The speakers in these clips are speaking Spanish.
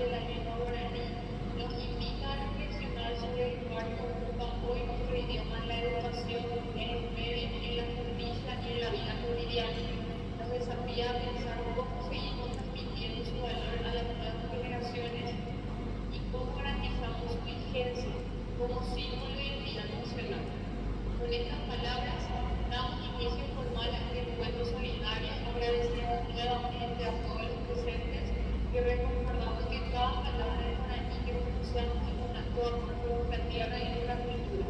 de la lengua guaraní nos invita a reflexionar sobre el lugar que ocupa hoy nuestro idioma en la educación, en los medios, en la justicia y en la vida cotidiana. Nos desafía a pensar cómo seguimos transmitiendo su valor a las nuevas generaciones y cómo garantizamos su vigencia como símbolo de identidad nacional. Con estas palabras, damos inicio formal a este encuentro solidario, agradeciendo nuevamente a todos los presentes y recordando que cada palabra de guaraní que pronunciamos es un acto por nuestra tierra y nuestra cultura.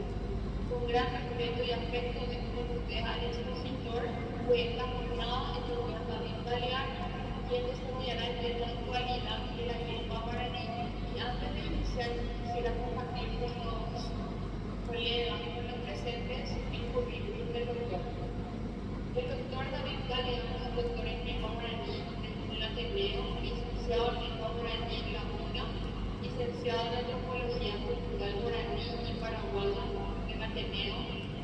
Con gran respeto y afecto de todos ustedes al expositor de esta jornada, el doctor David Galeano, quien desarrollará el tema de actualidad de la lengua guaraní. Y antes de iniciar, quisiera compartir con los colegas, con los presentes, el currículum del doctor. El doctor David Galeano es doctor en lengua guaraní en el Ateneo, licenciado en lengua guaraní en la UNA, licenciado en antropología cultural guaraní y paraguaya en Ateneo,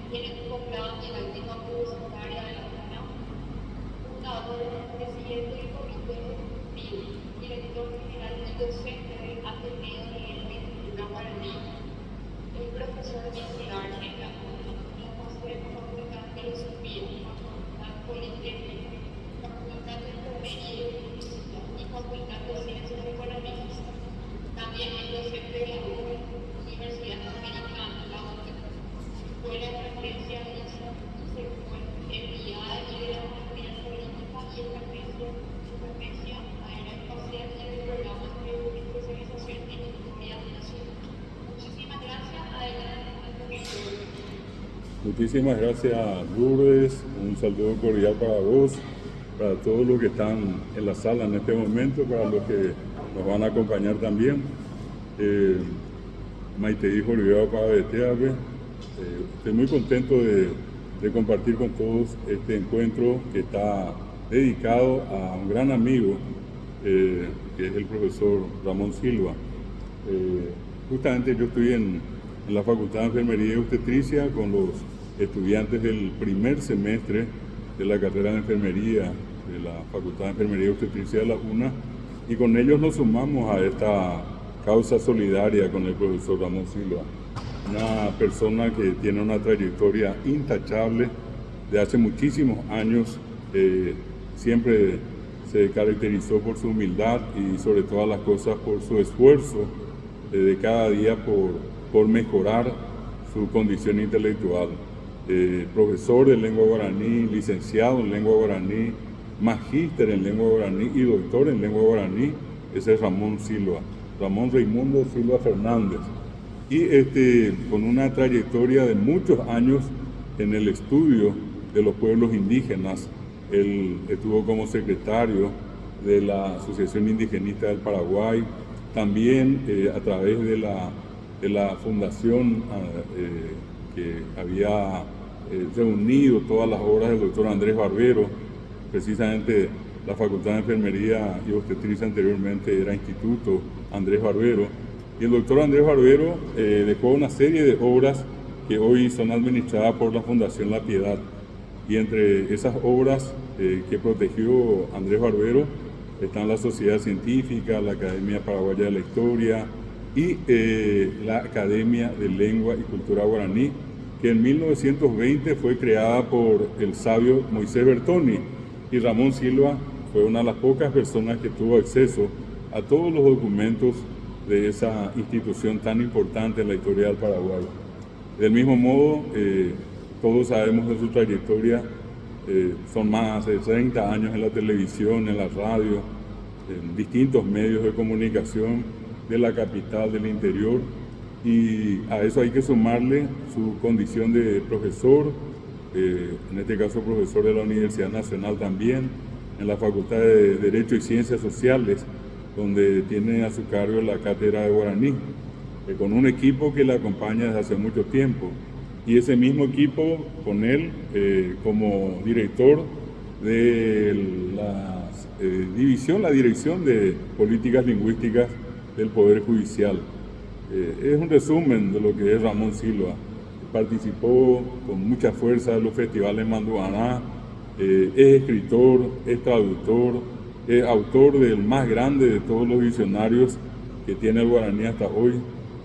tiene un posgrado en didáctica universitaria de la UNA, fundador, presidente del comité ejecutivo, director general y docente del Ateneo de Lengua y Cultura Guaraní. Es profesor titular en la UNA, la Facultad de Filosofía, Facultad Politécnica, Facultad de Enfermería y Facultad de Ciencias Económicas. También es docente de la Universidad Americana, la UNA, Escuela de Referencia de enviada y de la Maestría en Política y Estrategia Aeroespacial y del Programa de Especialización en Historia Nacional. Muchísimas gracias. Adelante. Muchísimas gracias, Lourdes. Un saludo cordial para vos, para todos los que están en la sala en este momento, para los que nos van a acompañar también. Maite hijo Olivia para Beteave. Estoy muy contento de compartir con todos este encuentro que está dedicado a un gran amigo, que es el profesor Ramón Silva. Justamente yo estoy en la Facultad de Enfermería y Obstetricia con los estudiantes del primer semestre de la carrera de Enfermería de la Facultad de Enfermería y Obstetricia de la UNA, y con ellos nos sumamos a esta causa solidaria con el profesor Ramón Silva, una persona que tiene una trayectoria intachable de hace muchísimos años. Siempre se caracterizó por su humildad y sobre todas las cosas por su esfuerzo de cada día por mejorar su condición intelectual. Profesor de lengua guaraní, licenciado en lengua guaraní, magíster en lengua guaraní y doctor en lengua guaraní. Ese es Ramón Silva, Ramón Raimundo Silva Fernández. Y con una trayectoria de muchos años en el estudio de los pueblos indígenas. Él estuvo como secretario de la Asociación Indigenista del Paraguay, también a través de la fundación que había reunido todas las obras del doctor Andrés Barbero. Precisamente la Facultad de Enfermería y Obstetricia anteriormente era Instituto Andrés Barbero, y el doctor Andrés Barbero dejó una serie de obras que hoy son administradas por la Fundación La Piedad, y entre esas obras que protegió Andrés Barbero están la Sociedad Científica, la Academia Paraguaya de la Historia y la Academia de Lengua y Cultura Guaraní, que en 1920 fue creada por el sabio Moisés Bertoni, y Ramón Silva fue una de las pocas personas que tuvo acceso a todos los documentos de esa institución tan importante en la historia del Paraguay. Del mismo modo, todos sabemos de su trayectoria. Son más de 30 años en la televisión, en la radio, en distintos medios de comunicación de la capital, del interior, y a eso hay que sumarle su condición de profesor, en este caso profesor de la Universidad Nacional también, en la Facultad de Derecho y Ciencias Sociales, donde tiene a su cargo la cátedra de guaraní, con un equipo que le acompaña desde hace mucho tiempo. Y ese mismo equipo con él como director de la Dirección de Políticas Lingüísticas del Poder Judicial. Es un resumen de lo que es Ramón Silva. Participó con mucha fuerza en los festivales Manduaná, es escritor, es traductor, es autor del más grande de todos los diccionarios que tiene el guaraní hasta hoy,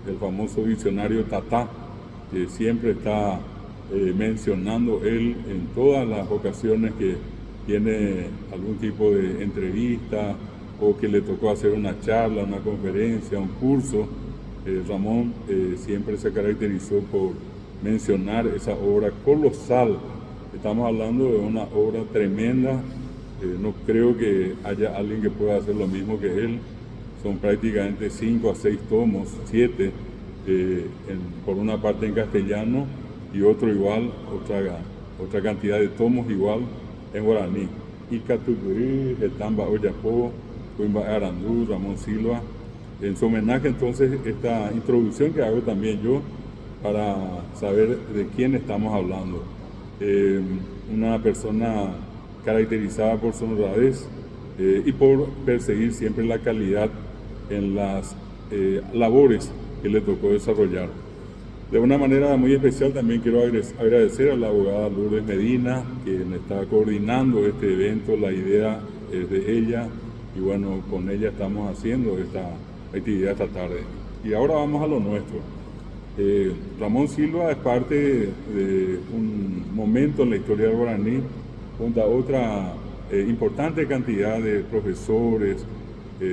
el famoso diccionario Tatá, que siempre está mencionando él en todas las ocasiones que tiene algún tipo de entrevista o que le tocó hacer una charla, una conferencia, un curso. Ramón siempre se caracterizó por mencionar esa obra colosal. Estamos hablando de una obra tremenda. No creo que haya alguien que pueda hacer lo mismo que él. Son prácticamente 5 a 6 tomos, 7, por una parte en castellano y otro igual, otra cantidad de tomos igual en guaraní. Icatucurí, Getamba Oyapó, Cuimba Arandú, Ramón Silva. En su homenaje entonces esta introducción que hago también yo para saber de quién estamos hablando. Una persona caracterizada por su honradez y por perseguir siempre la calidad en las labores que le tocó desarrollar. De una manera muy especial también quiero agradecer a la abogada Lourdes Medina, quien está coordinando este evento. La idea es de ella y bueno, con ella estamos haciendo esta actividad esta tarde. Y ahora vamos a lo nuestro. Ramón Silva es parte de un momento en la historia del guaraní junto a otra importante cantidad de profesores,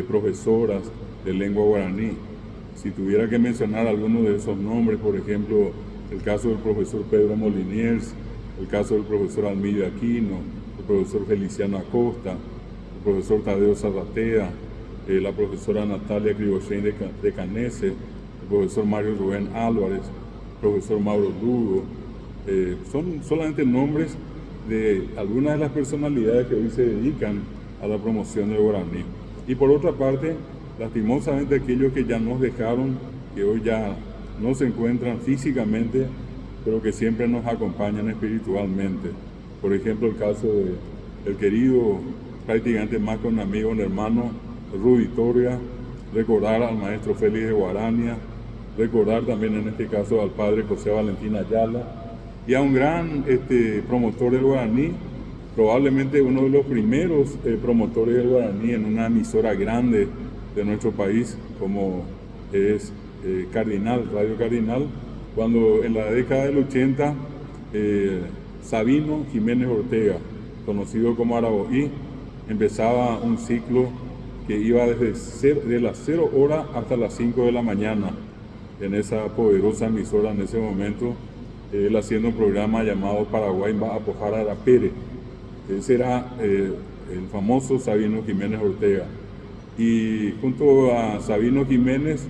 profesoras de lengua guaraní. Si tuviera que mencionar algunos de esos nombres, por ejemplo, el caso del profesor Pedro Moliniers, el caso del profesor Almida Aquino, el profesor Feliciano Acosta, el profesor Tadeo Zarratea, la profesora Natalia Cribochen de Canese, el profesor Mario Rubén Álvarez, el profesor Mauro Lugo, son solamente nombres de algunas de las personalidades que hoy se dedican a la promoción del guaraní. Y por otra parte, lastimosamente aquellos que ya nos dejaron, que hoy ya no se encuentran físicamente, pero que siempre nos acompañan espiritualmente. Por ejemplo, el caso del querido, prácticamente más que un amigo, un hermano, Rudy Torria, recordar al maestro Félix de Guarania, recordar también en este caso al padre José Valentín Ayala, y a un gran promotor del guaraní, probablemente uno de los primeros promotores del guaraní en una emisora grande de nuestro país, como es Cardinal, Radio Cardinal, cuando en la década del 80 Sabino Jiménez Ortega, conocido como Araboí, empezaba un ciclo que iba de las 0 horas hasta las 5 de la mañana en esa poderosa emisora en ese momento, él haciendo un programa llamado Paraguay va a Pojar Arapere. Ese era el famoso Sabino Jiménez Ortega. Y junto a Sabino Jiménez,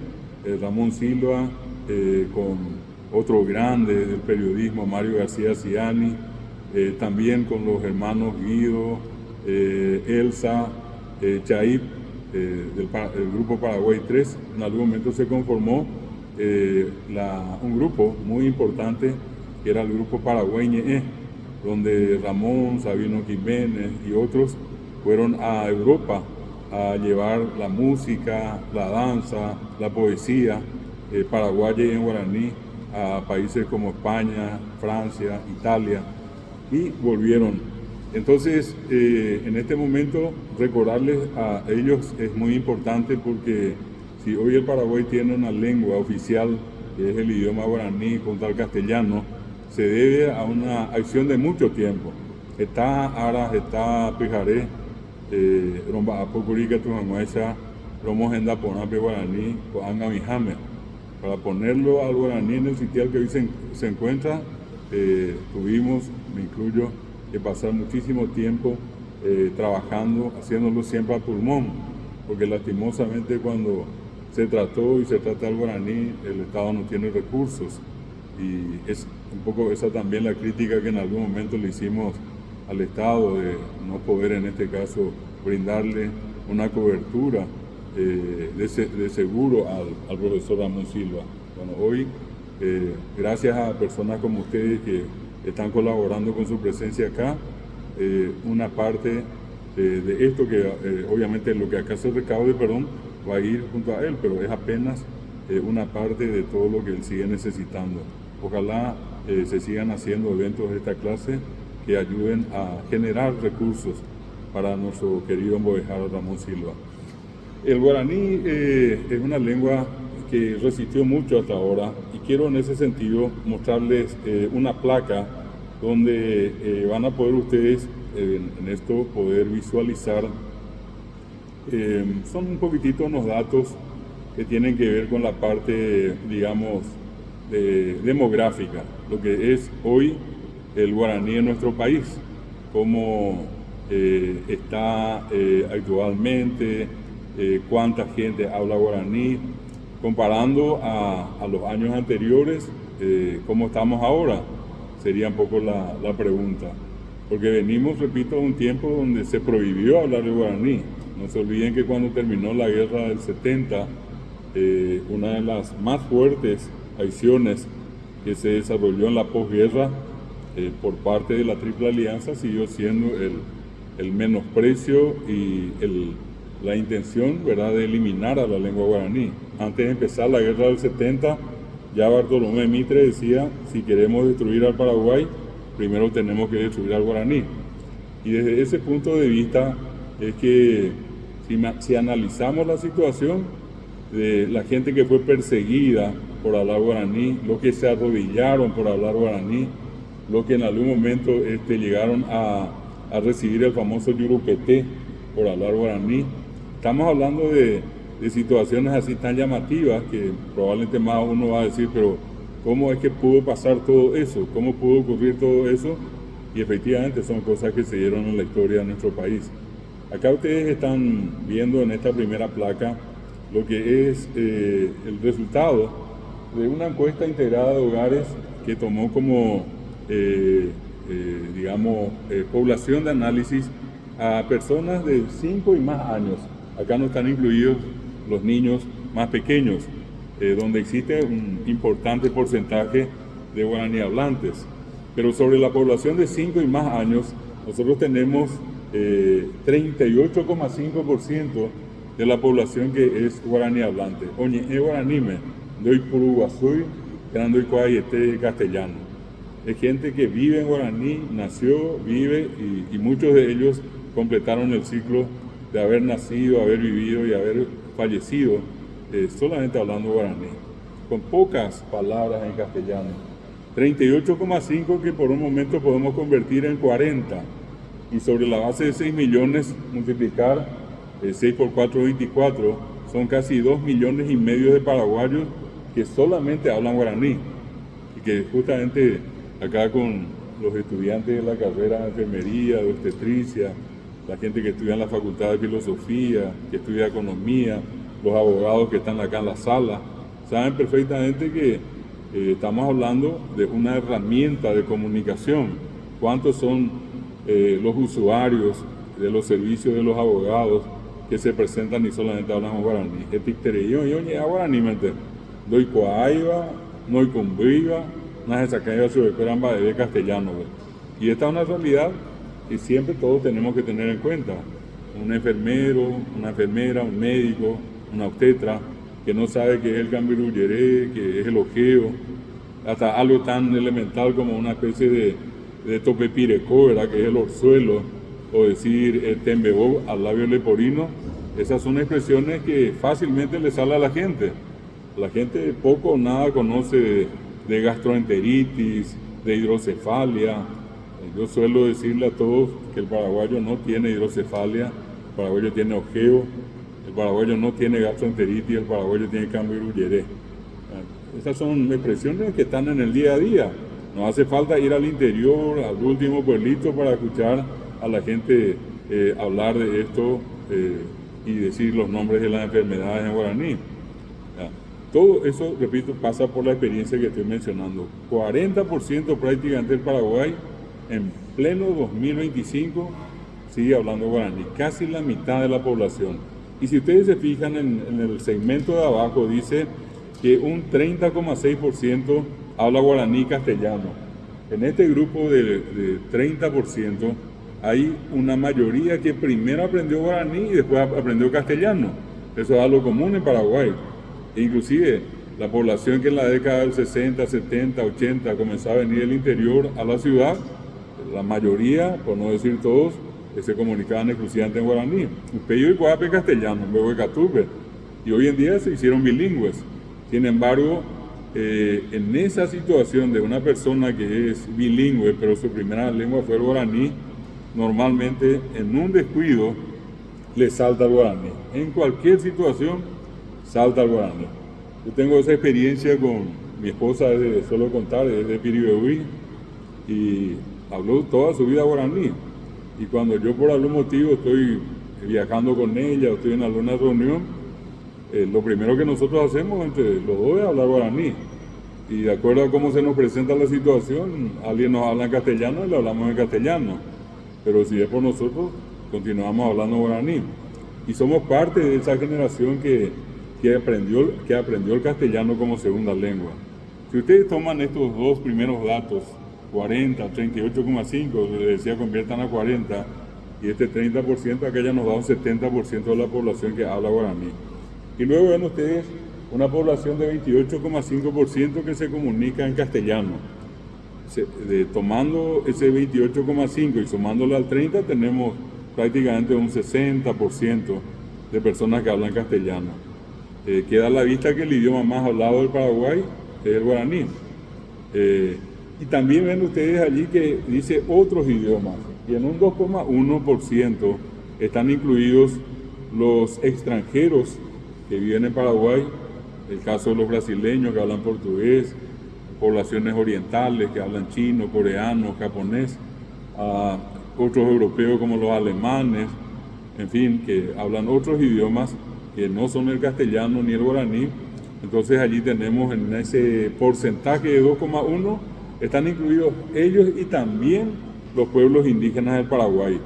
Ramón Silva, con otro grande del periodismo, Mario García Ciani, también con los hermanos Guido, Elsa, Chaip, del grupo Paraguay 3, en algún momento se conformó un grupo muy importante que era el grupo Paraguay Ñe'e, donde Ramón, Sabino Jiménez y otros fueron a Europa a llevar la música, la danza, la poesía paraguaya y en guaraní a países como España, Francia, Italia, y volvieron. Entonces, en este momento, recordarles a ellos es muy importante porque si hoy el Paraguay tiene una lengua oficial, que es el idioma guaraní junto al castellano, se debe a una acción de mucho tiempo. Está Aras, está Pijaré, Romba Apocurica, Tujanguacha, Romo Genda Ponape Guaraní, Coanga Mijame. Para ponerlo al guaraní en el sitial que hoy se encuentra, tuvimos, me incluyo, que pasar muchísimo tiempo trabajando, haciéndolo siempre a pulmón, porque lastimosamente cuando se trató y se trata el guaraní, el Estado no tiene recursos. Y es un poco esa también la crítica que en algún momento le hicimos al Estado, de no poder en este caso brindarle una cobertura de seguro al profesor Ramón Silva. Bueno, hoy, gracias a personas como ustedes que están colaborando con su presencia acá, una parte de esto que obviamente lo que acá se recaude, va a ir junto a él, pero es apenas una parte de todo lo que él sigue necesitando. Ojalá se sigan haciendo eventos de esta clase que ayuden a generar recursos para nuestro querido embojado Ramón Silva. El guaraní es una lengua que resistió mucho hasta ahora y quiero en ese sentido mostrarles una placa donde van a poder ustedes en esto poder visualizar. Son un poquitito unos datos que tienen que ver con la parte, digamos, demográfica, lo que es hoy el guaraní en nuestro país, cómo está actualmente, cuánta gente habla guaraní, comparando a los años anteriores, cómo estamos ahora, sería un poco la pregunta. Porque venimos, repito, de un tiempo donde se prohibió hablar el guaraní. No se olviden que cuando terminó la guerra del 70, una de las más fuertes acciones que se desarrolló en la posguerra por parte de la Triple Alianza siguió siendo el menosprecio y la intención, ¿verdad?, de eliminar a la lengua guaraní. Antes de empezar la guerra del 70, ya Bartolomé Mitre decía, si queremos destruir al Paraguay, primero tenemos que destruir al guaraní. Y desde ese punto de vista es que si analizamos la situación de la gente que fue perseguida por hablar guaraní, los que se arrodillaron por hablar guaraní, los que en algún momento llegaron a recibir el famoso yurupeté por hablar guaraní, estamos hablando de situaciones así tan llamativas que probablemente más uno va a decir, pero ¿cómo es que pudo pasar todo eso? ¿Cómo pudo ocurrir todo eso? Y efectivamente son cosas que se dieron en la historia de nuestro país. Acá ustedes están viendo en esta primera placa lo que es el resultado de una encuesta integrada de hogares que tomó como, población de análisis a personas de 5 y más años. Acá no están incluidos los niños más pequeños, donde existe un importante porcentaje de guaraní hablantes. Pero sobre la población de 5 y más años, nosotros tenemos 38,5% de la población que es guaraní hablante. Oye, es guaraní, doy puruguazui, doy cuayete castellano. Es gente que vive en guaraní, nació, vive y muchos de ellos completaron el ciclo de haber nacido, haber vivido y haber fallecido solamente hablando guaraní, con pocas palabras en castellano. 38,5 que por un momento podemos convertir en 40 y sobre la base de 6 millones multiplicar 6 por 4, 24, son casi 2,5 millones de paraguayos que solamente hablan guaraní y que justamente acá con los estudiantes de la carrera de enfermería, de obstetricia, la gente que estudia en la Facultad de Filosofía, que estudia Economía, los abogados que están acá en la sala, saben perfectamente que estamos hablando de una herramienta de comunicación. ¿Cuántos son los usuarios de los servicios de los abogados que se presentan y solamente hablan guaraní? Etictereyo, yo ni guaraní, mente. Doy coaiba, no cumbriva, no se saca su esperamba de castellano. Y esta es una realidad que siempre todos tenemos que tener en cuenta. Un enfermero, una enfermera, un médico, una obstetra, que no sabe qué es el cambirulleré, qué es el ojeo, hasta algo tan elemental como una especie de topepirecó, ¿verdad?, que es el orzuelo, o decir el tembebó al labio leporino. Esas son expresiones que fácilmente le sale a la gente. La gente poco o nada conoce de gastroenteritis, de hidrocefalia. Yo suelo decirle a todos que el paraguayo no tiene hidrocefalia, el paraguayo tiene ojeo, el paraguayo no tiene gastroenteritis, el paraguayo tiene cambirulleré. Esas son expresiones que están en el día a día. No hace falta ir al interior, al último pueblito para escuchar a la gente hablar de esto y decir los nombres de las enfermedades en guaraní. Todo eso, repito, pasa por la experiencia que estoy mencionando. 40% prácticamente del Paraguay en pleno 2025 sigue hablando guaraní, casi la mitad de la población. Y si ustedes se fijan en el segmento de abajo, dice que un 30,6% habla guaraní castellano. En este grupo de 30% hay una mayoría que primero aprendió guaraní y después aprendió castellano. Eso es algo común en Paraguay. E inclusive la población que en la década del 60, 70, 80 comenzó a venir del interior a la ciudad, la mayoría, por no decir todos, se comunicaban exclusivamente en guaraní. Pero y en castellano, luego catupe. Y hoy en día se hicieron bilingües. Sin embargo, en esa situación de una persona que es bilingüe, pero su primera lengua fue el guaraní, normalmente en un descuido le salta el guaraní. En cualquier situación salta el guaraní. Yo tengo esa experiencia con mi esposa, suelo contar, es de Piribehuí, y habló toda su vida guaraní. Y cuando yo por algún motivo estoy viajando con ella o estoy en alguna reunión, lo primero que nosotros hacemos entre los dos es hablar guaraní. Y de acuerdo a cómo se nos presenta la situación, alguien nos habla en castellano y le hablamos en castellano. Pero si es por nosotros, continuamos hablando guaraní. Y somos parte de esa generación que aprendió el castellano como segunda lengua. Si ustedes toman estos dos primeros datos, 40, 38,5, les decía conviertan a 40, y este 30%, acá ya nos da un 70% de la población que habla guaraní. Y luego ven ustedes una población de 28,5% que se comunica en castellano. Tomando ese 28,5 y sumándolo al 30, tenemos prácticamente un 60% de personas que hablan castellano. Queda a la vista que el idioma más hablado del Paraguay es el guaraní. Y también ven ustedes allí que dice otros idiomas, y en un 2,1% están incluidos los extranjeros que viven en Paraguay, el caso de los brasileños que hablan portugués, poblaciones orientales que hablan chino, coreano, japonés, otros europeos como los alemanes, en fin, que hablan otros idiomas que no son el castellano ni el guaraní. Entonces allí tenemos en ese porcentaje de 2,1 están incluidos ellos y también los pueblos indígenas del Paraguay.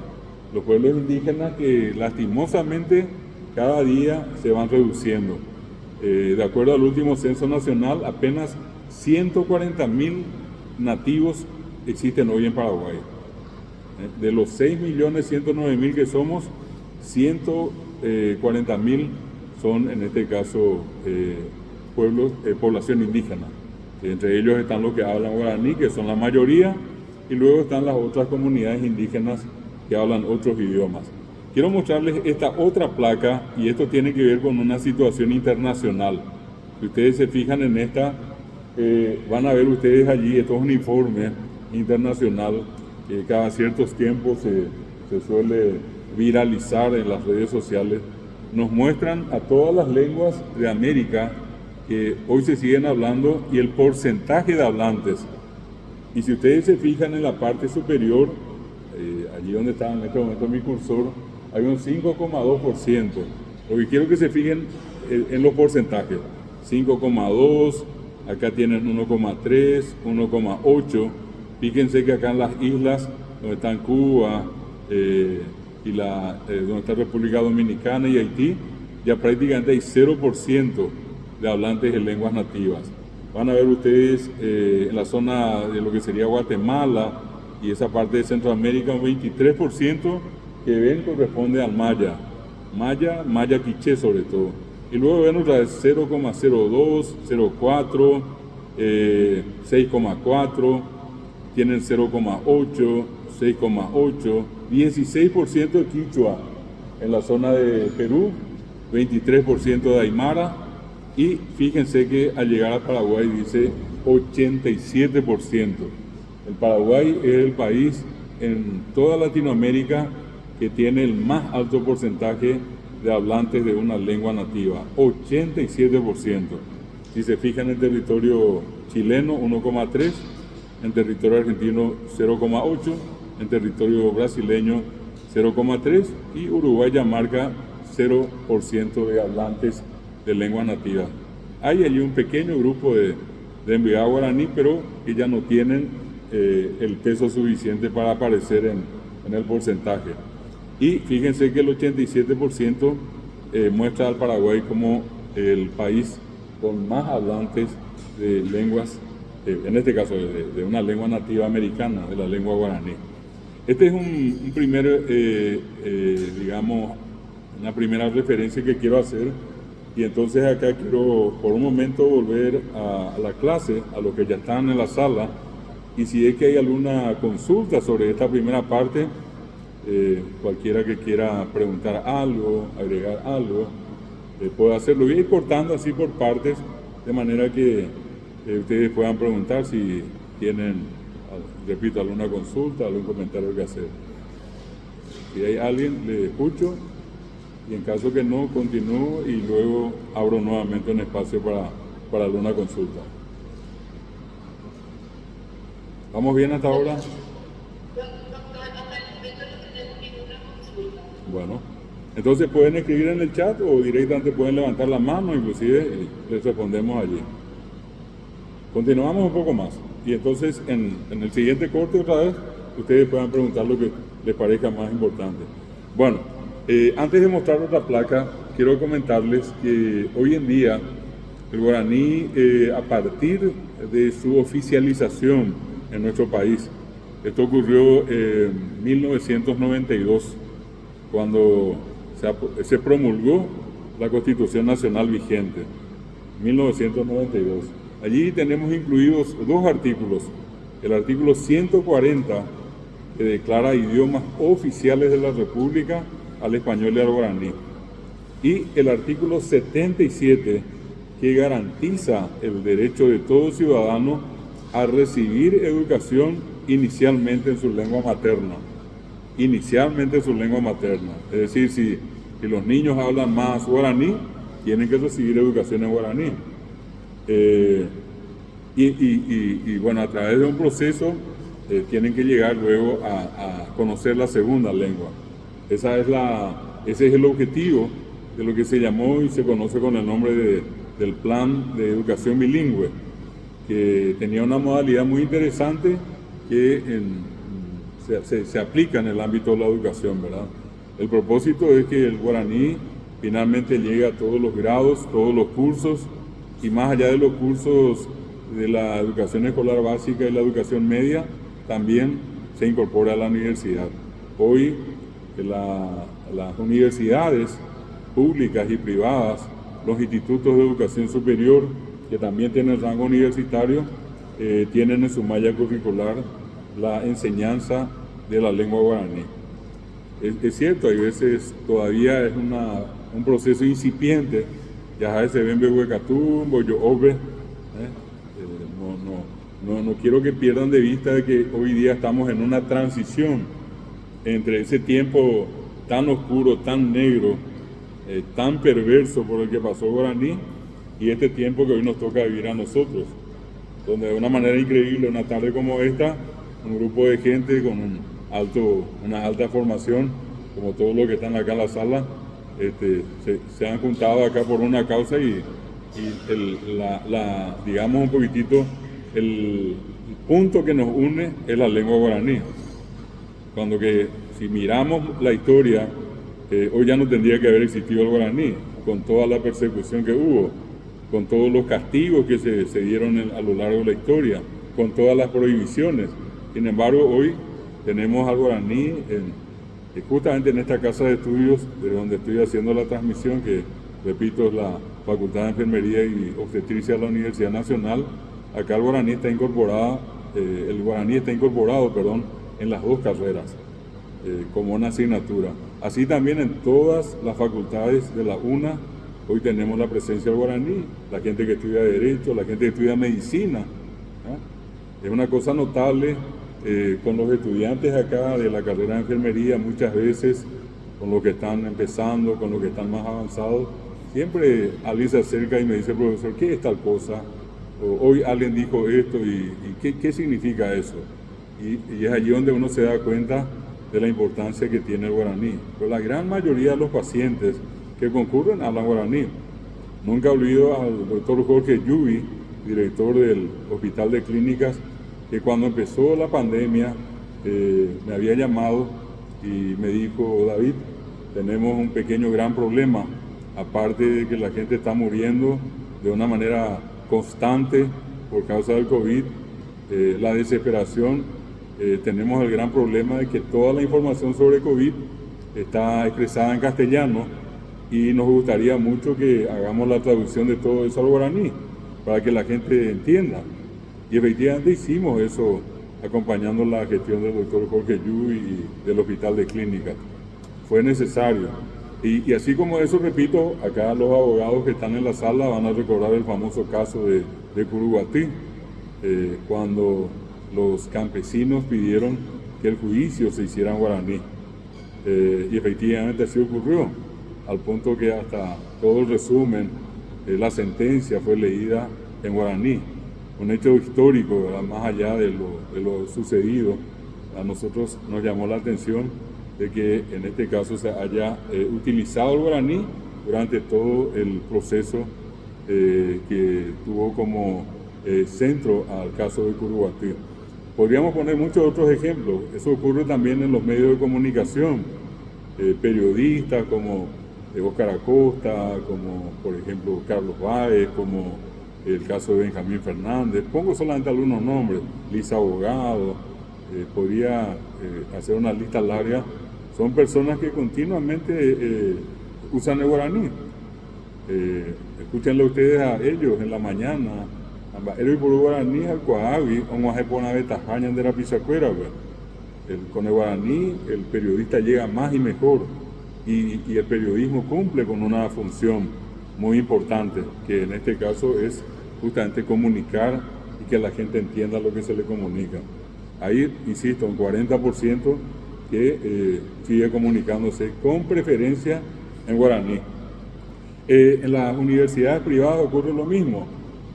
Los pueblos indígenas que lastimosamente cada día se van reduciendo. De acuerdo al último censo nacional, apenas 140.000 nativos existen hoy en Paraguay. De los 6.109.000 que somos, 140.000 son en este caso población indígena. Entre ellos están los que hablan guaraní, que son la mayoría, y luego están las otras comunidades indígenas que hablan otros idiomas. Quiero mostrarles esta otra placa, y esto tiene que ver con una situación internacional. Si ustedes se fijan en esta, van a ver ustedes allí, esto es un informe internacional que cada ciertos tiempos se suele viralizar en las redes sociales. Nos muestran a todas las lenguas de América que hoy se siguen hablando y el porcentaje de hablantes. Y si ustedes se fijan en la parte superior, allí donde está en este momento mi cursor, hay un 5,2%. Lo que quiero que se fijen en los porcentajes. 5,2, acá tienen 1,3, 1,8. Fíjense que acá en las islas, donde están Cuba y donde está República Dominicana y Haití, ya prácticamente hay 0% de hablantes de lenguas nativas. Van a ver ustedes en la zona de lo que sería Guatemala y esa parte de Centroamérica, un 23% que ven corresponde al maya quiché sobre todo. Y luego ven otra vez 0,02, 0,4, 6,4, tienen 0,8, 6,8, 16% de quichua en la zona de Perú, 23% de aymara, y fíjense que al llegar a Paraguay dice 87%. El Paraguay es el país en toda Latinoamérica que tiene el más alto porcentaje de hablantes de una lengua nativa, 87%. Si se fijan en el territorio chileno, 1,3%, en territorio argentino, 0,8%, en territorio brasileño, 0,3%, y Uruguay ya marca 0% de hablantes de lengua nativa. Hay allí un pequeño grupo de enviados guaraní, pero que ya no tienen el peso suficiente para aparecer en el porcentaje. Y fíjense que el 87% muestra al Paraguay como el país con más hablantes de lenguas, en este caso de una lengua nativa americana, de la lengua guaraní. Este es un primer, digamos, una primera referencia que quiero hacer, y entonces acá quiero por un momento volver a la clase, a los que ya están en la sala, y si es que hay alguna consulta sobre esta primera parte, Cualquiera que quiera preguntar algo, agregar algo, puede hacerlo. Voy a ir cortando así por partes, de manera que ustedes puedan preguntar si tienen, repito, alguna consulta, algún comentario que hacer. Si hay alguien, le escucho, y en caso que no, continúo y luego abro nuevamente un espacio para alguna consulta. ¿Vamos bien hasta ahora? Doctor, hasta el momento no tenemos ninguna consulta. Bueno, entonces pueden escribir en el chat o directamente pueden levantar la mano, inclusive y les respondemos allí. Continuamos un poco más y entonces en el siguiente corte otra vez ustedes puedan preguntar lo que les parezca más importante. Bueno, antes de mostrar otra placa, quiero comentarles que hoy en día el guaraní, a partir de su oficialización en nuestro país, esto ocurrió en 1992, cuando se promulgó la Constitución Nacional vigente, 1992. Allí tenemos incluidos dos artículos. El artículo 140, que declara idiomas oficiales de la República al español y al guaraní. Y el artículo 77, que garantiza el derecho de todo ciudadano a recibir educación inicialmente en su lengua materna. Inicialmente en su lengua materna. Es decir, si los niños hablan más guaraní, tienen que recibir educación en guaraní. Y bueno, a través de un proceso tienen que llegar luego a conocer la segunda lengua. Ese es el objetivo de lo que se llamó y se conoce con el nombre del Plan de Educación Bilingüe, que tenía una modalidad muy interesante que se aplica en el ámbito de la educación, ¿verdad? El propósito es que el guaraní finalmente llegue a todos los grados, todos los cursos, y más allá de los cursos de la educación escolar básica y la educación media, también se incorpora a la universidad. Hoy las universidades públicas y privadas, los institutos de educación superior, que también tienen rango universitario, tienen en su malla curricular la enseñanza de la lengua guaraní. Es cierto, hay veces todavía es un proceso incipiente, ya se ven Behuecatún, Boyo-Obe. No quiero que pierdan de vista de que hoy día estamos en una transición entre ese tiempo tan oscuro, tan negro, tan perverso por el que pasó Guaraní, y este tiempo que hoy nos toca vivir a nosotros, donde de una manera increíble, una tarde como esta, un grupo de gente con una alta formación, como todos los que están acá en la sala, se han juntado acá por una causa y digamos un poquitito, el punto que nos une es la lengua guaraní. Cuando que si miramos la historia, hoy ya no tendría que haber existido el guaraní, con toda la persecución que hubo, con todos los castigos que se dieron a lo largo de la historia, con todas las prohibiciones. Sin embargo, hoy tenemos al guaraní justamente en esta casa de estudios, de donde estoy haciendo la transmisión, que repito es la Facultad de Enfermería y Obstetricia de la Universidad Nacional. Acá el guaraní está incorporado, en las dos carreras, como una asignatura. Así también en todas las facultades de la UNA, hoy tenemos la presencia del guaraní, la gente que estudia Derecho, la gente que estudia Medicina. Es una cosa notable con los estudiantes acá de la carrera de Enfermería, muchas veces con los que están empezando, con los que están más avanzados, siempre alguien se acerca y me dice: profesor, ¿qué es tal cosa? O, hoy alguien dijo esto y ¿qué significa eso? Y es allí donde uno se da cuenta de la importancia que tiene el guaraní. Pero la gran mayoría de los pacientes que concurren hablan guaraní. Nunca olvido al doctor Jorge Yubi, director del Hospital de Clínicas, que cuando empezó la pandemia me había llamado y me dijo: David, tenemos un pequeño gran problema, aparte de que la gente está muriendo de una manera constante por causa del COVID, la desesperación, tenemos el gran problema de que toda la información sobre COVID está expresada en castellano y nos gustaría mucho que hagamos la traducción de todo eso al guaraní para que la gente entienda. Y efectivamente hicimos eso acompañando la gestión del doctor Jorge Yu y del Hospital de Clínicas. Fue necesario. Y así como eso, repito, acá los abogados que están en la sala van a recordar el famoso caso de Curuguatí, cuando los campesinos pidieron que el juicio se hiciera en guaraní. Y efectivamente así ocurrió, al punto que hasta todo el resumen, la sentencia fue leída en guaraní. Un hecho histórico, ¿verdad? Más allá de lo sucedido, a nosotros nos llamó la atención de que en este caso se haya utilizado el guaraní durante todo el proceso que tuvo como centro al caso de Curuguatí. Podríamos poner muchos otros ejemplos. Eso ocurre también en los medios de comunicación. Periodistas como Óscar Acosta, como por ejemplo Carlos Báez, como el caso de Benjamín Fernández. Pongo solamente algunos nombres. Lisa Abogado, podría hacer una lista larga. Son personas que continuamente usan el guaraní. Escúchenlo ustedes a ellos en la mañana. El guaraní al coavi, vamos a poner betajaña de la pisacuera. Con el guaraní el periodista llega más y mejor. Y el periodismo cumple con una función muy importante, que en este caso es justamente comunicar y que la gente entienda lo que se le comunica. Ahí, insisto, un 40% que sigue comunicándose con preferencia en guaraní. En las universidades privadas ocurre lo mismo.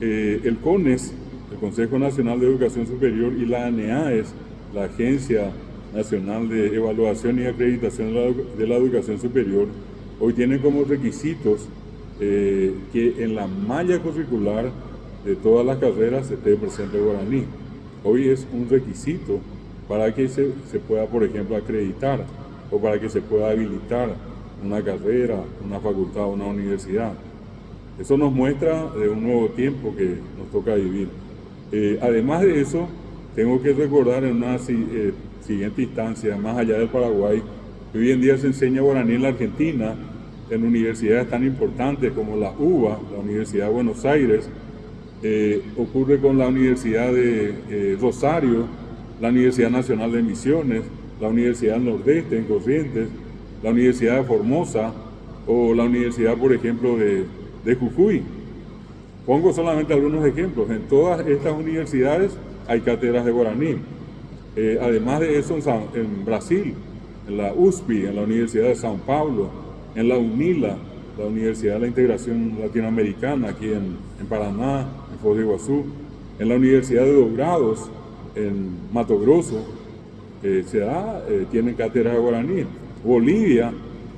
El CONES, el Consejo Nacional de Educación Superior, y la ANEAES, la Agencia Nacional de Evaluación y Acreditación de la Educación Superior, hoy tienen como requisitos que en la malla curricular de todas las carreras se esté presente el guaraní. Hoy es un requisito para que se pueda, por ejemplo, acreditar o para que se pueda habilitar una carrera, una facultad o una universidad. Eso nos muestra de un nuevo tiempo que nos toca vivir. Además de eso, tengo que recordar en una siguiente instancia, más allá del Paraguay, que hoy en día se enseña guaraní en la Argentina, en universidades tan importantes como la UBA, la Universidad de Buenos Aires, ocurre con la Universidad de Rosario, la Universidad Nacional de Misiones, la Universidad del Nordeste en Corrientes, la Universidad de Formosa o la Universidad, por ejemplo, de Jujuy. Pongo solamente algunos ejemplos. En todas estas universidades hay cátedras de guaraní. Además de eso, en Brasil, en la USP, en la Universidad de São Paulo, en la UNILA, la Universidad de la Integración Latinoamericana, aquí en Paraná, en Foz de Iguazú, en la Universidad de Dogrados, en Mato Grosso, tienen cátedras de guaraní. Bolivia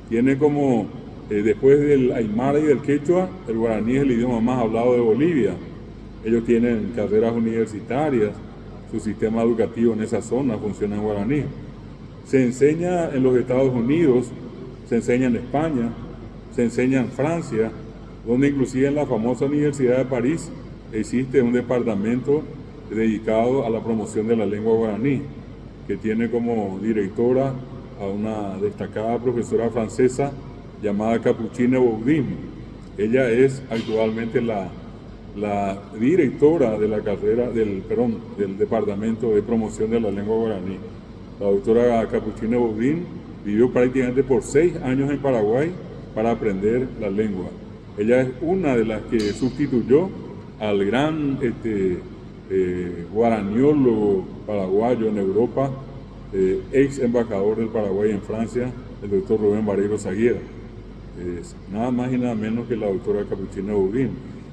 tiene como, después del aymara y del quechua, el guaraní es el idioma más hablado de Bolivia. Ellos tienen carreras universitarias, su sistema educativo en esa zona funciona en guaraní. Se enseña en los Estados Unidos, se enseña en España, se enseña en Francia, donde inclusive en la famosa Universidad de París existe un departamento dedicado a la promoción de la lengua guaraní, que tiene como directora a una destacada profesora francesa llamada Capucine Boudin. Ella es actualmente la directora de la carrera del Departamento de Promoción de la Lengua Guaraní. La doctora Capucine Boudin vivió prácticamente por 6 años en Paraguay para aprender la lengua. Ella es una de las que sustituyó al gran guaraniólogo paraguayo en Europa, ex embajador del Paraguay en Francia, el doctor Rubén Barreiro Zaguera. Nada más y nada menos que la doctora Capucine Boudin.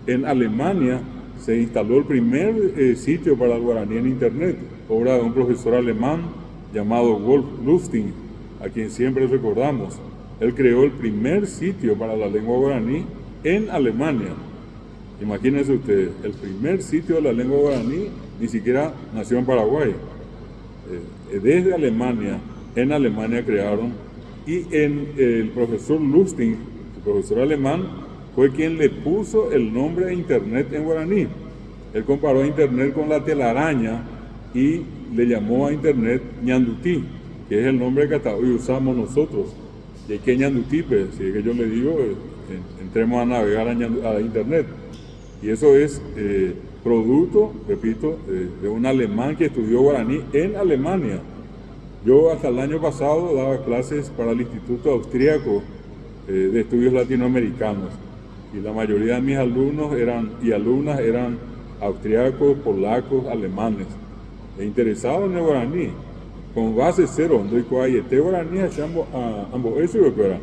En Alemania se instaló el primer sitio para el guaraní en Internet, obra de un profesor alemán llamado Wolf Lustig, a quien siempre recordamos. Él creó el primer sitio para la lengua guaraní en Alemania. Imagínense ustedes, el primer sitio de la lengua guaraní ni siquiera nació en Paraguay. Desde Alemania, en Alemania crearon, y el profesor Lustig, el profesor alemán, fue quien le puso el nombre a Internet en guaraní. Él comparó a Internet con la telaraña y le llamó a Internet ñandutí, que es el nombre que hasta hoy usamos nosotros. ¿Y qué ñandutí? Pues, si es que yo le digo, entremos a navegar a Internet. Y eso es producto, repito, de un alemán que estudió guaraní en Alemania. Yo hasta el año pasado daba clases para el Instituto Austríaco de Estudios Latinoamericanos y la mayoría de mis alumnos y alumnas eran austriacos, polacos, alemanes, interesados en el guaraní, con base cero, donde este guaraní ambos eso que era.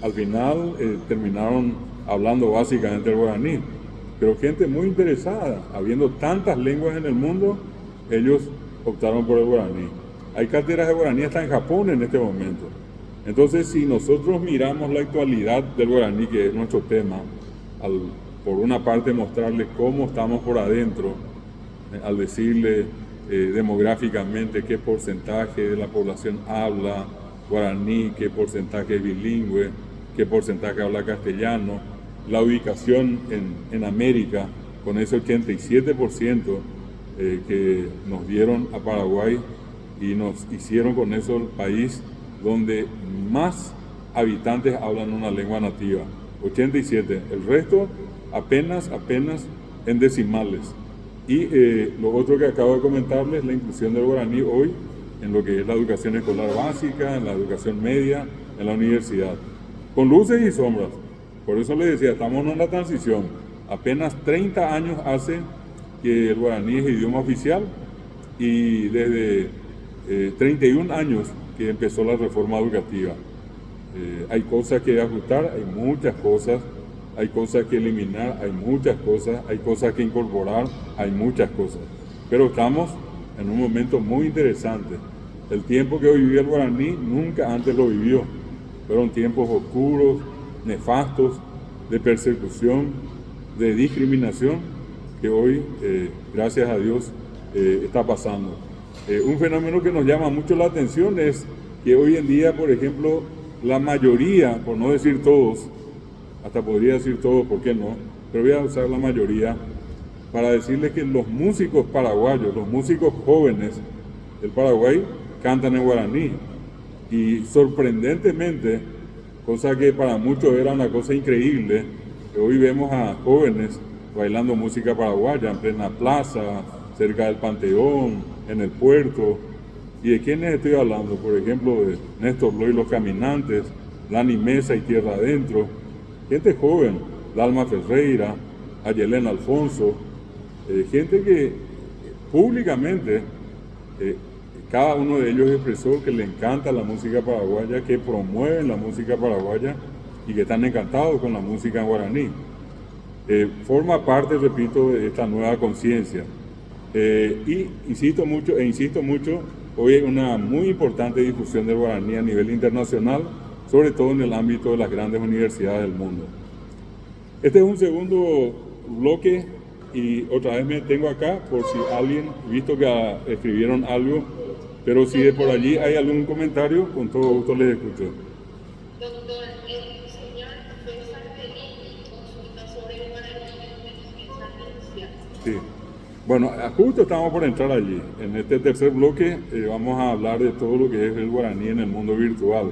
Al final terminaron hablando básicamente el guaraní, pero gente muy interesada, habiendo tantas lenguas en el mundo, ellos optaron por el guaraní. Hay cátedras de guaraní hasta en Japón en este momento. Entonces, si nosotros miramos la actualidad del guaraní, que es nuestro tema, por una parte mostrarles cómo estamos por adentro, al decirle demográficamente qué porcentaje de la población habla guaraní, qué porcentaje es bilingüe, qué porcentaje habla castellano, la ubicación en América, con ese 87% que nos dieron a Paraguay y nos hicieron con eso el país donde más habitantes hablan una lengua nativa, 87, el resto apenas en decimales. Y lo otro que acabo de comentarles, la inclusión del guaraní hoy en lo que es la educación escolar básica, en la educación media, en la universidad, con luces y sombras. Por eso les decía, estamos en la transición. Apenas 30 años hace que el guaraní es idioma oficial y desde 31 años que empezó la reforma educativa. Hay cosas que ajustar, hay muchas cosas, hay cosas que eliminar, hay muchas cosas, hay cosas que incorporar, hay muchas cosas. Pero estamos en un momento muy interesante. El tiempo que hoy vive el guaraní nunca antes lo vivió. Fueron tiempos oscuros, nefastos, de persecución, de discriminación, que hoy, gracias a Dios, está pasando. Un fenómeno que nos llama mucho la atención es que hoy en día, por ejemplo, la mayoría, por no decir todos, hasta podría decir todos, ¿por qué no? Pero voy a usar la mayoría para decirles que los músicos paraguayos, los músicos jóvenes del Paraguay, cantan en guaraní. Y sorprendentemente, cosa que para muchos era una cosa increíble, que hoy vemos a jóvenes bailando música paraguaya en plena plaza, cerca del Panteón, en el puerto. ¿Y de quiénes estoy hablando? Por ejemplo, de Néstor Loy, Los Caminantes, Lani Mesa y Tierra Adentro. Gente joven, Dalma Ferreira, Ayelén Alfonso, gente que públicamente cada uno de ellos expresó que le encanta la música paraguaya, que promueven la música paraguaya y que están encantados con la música en guaraní. Forma parte, repito, de esta nueva conciencia. Y insisto mucho, hoy hay una muy importante difusión del guaraní a nivel internacional, sobre todo en el ámbito de las grandes universidades del mundo. Este es un segundo bloque y otra vez me tengo acá por si alguien, visto que escribieron algo, pero si de por allí hay algún comentario, con todo gusto les escucho. Doctor, el señor César Pelini consulta sobre el guaraní en inteligencia artificial. Sí. Bueno, justo estamos por entrar allí. En este tercer bloque vamos a hablar de todo lo que es el guaraní en el mundo virtual.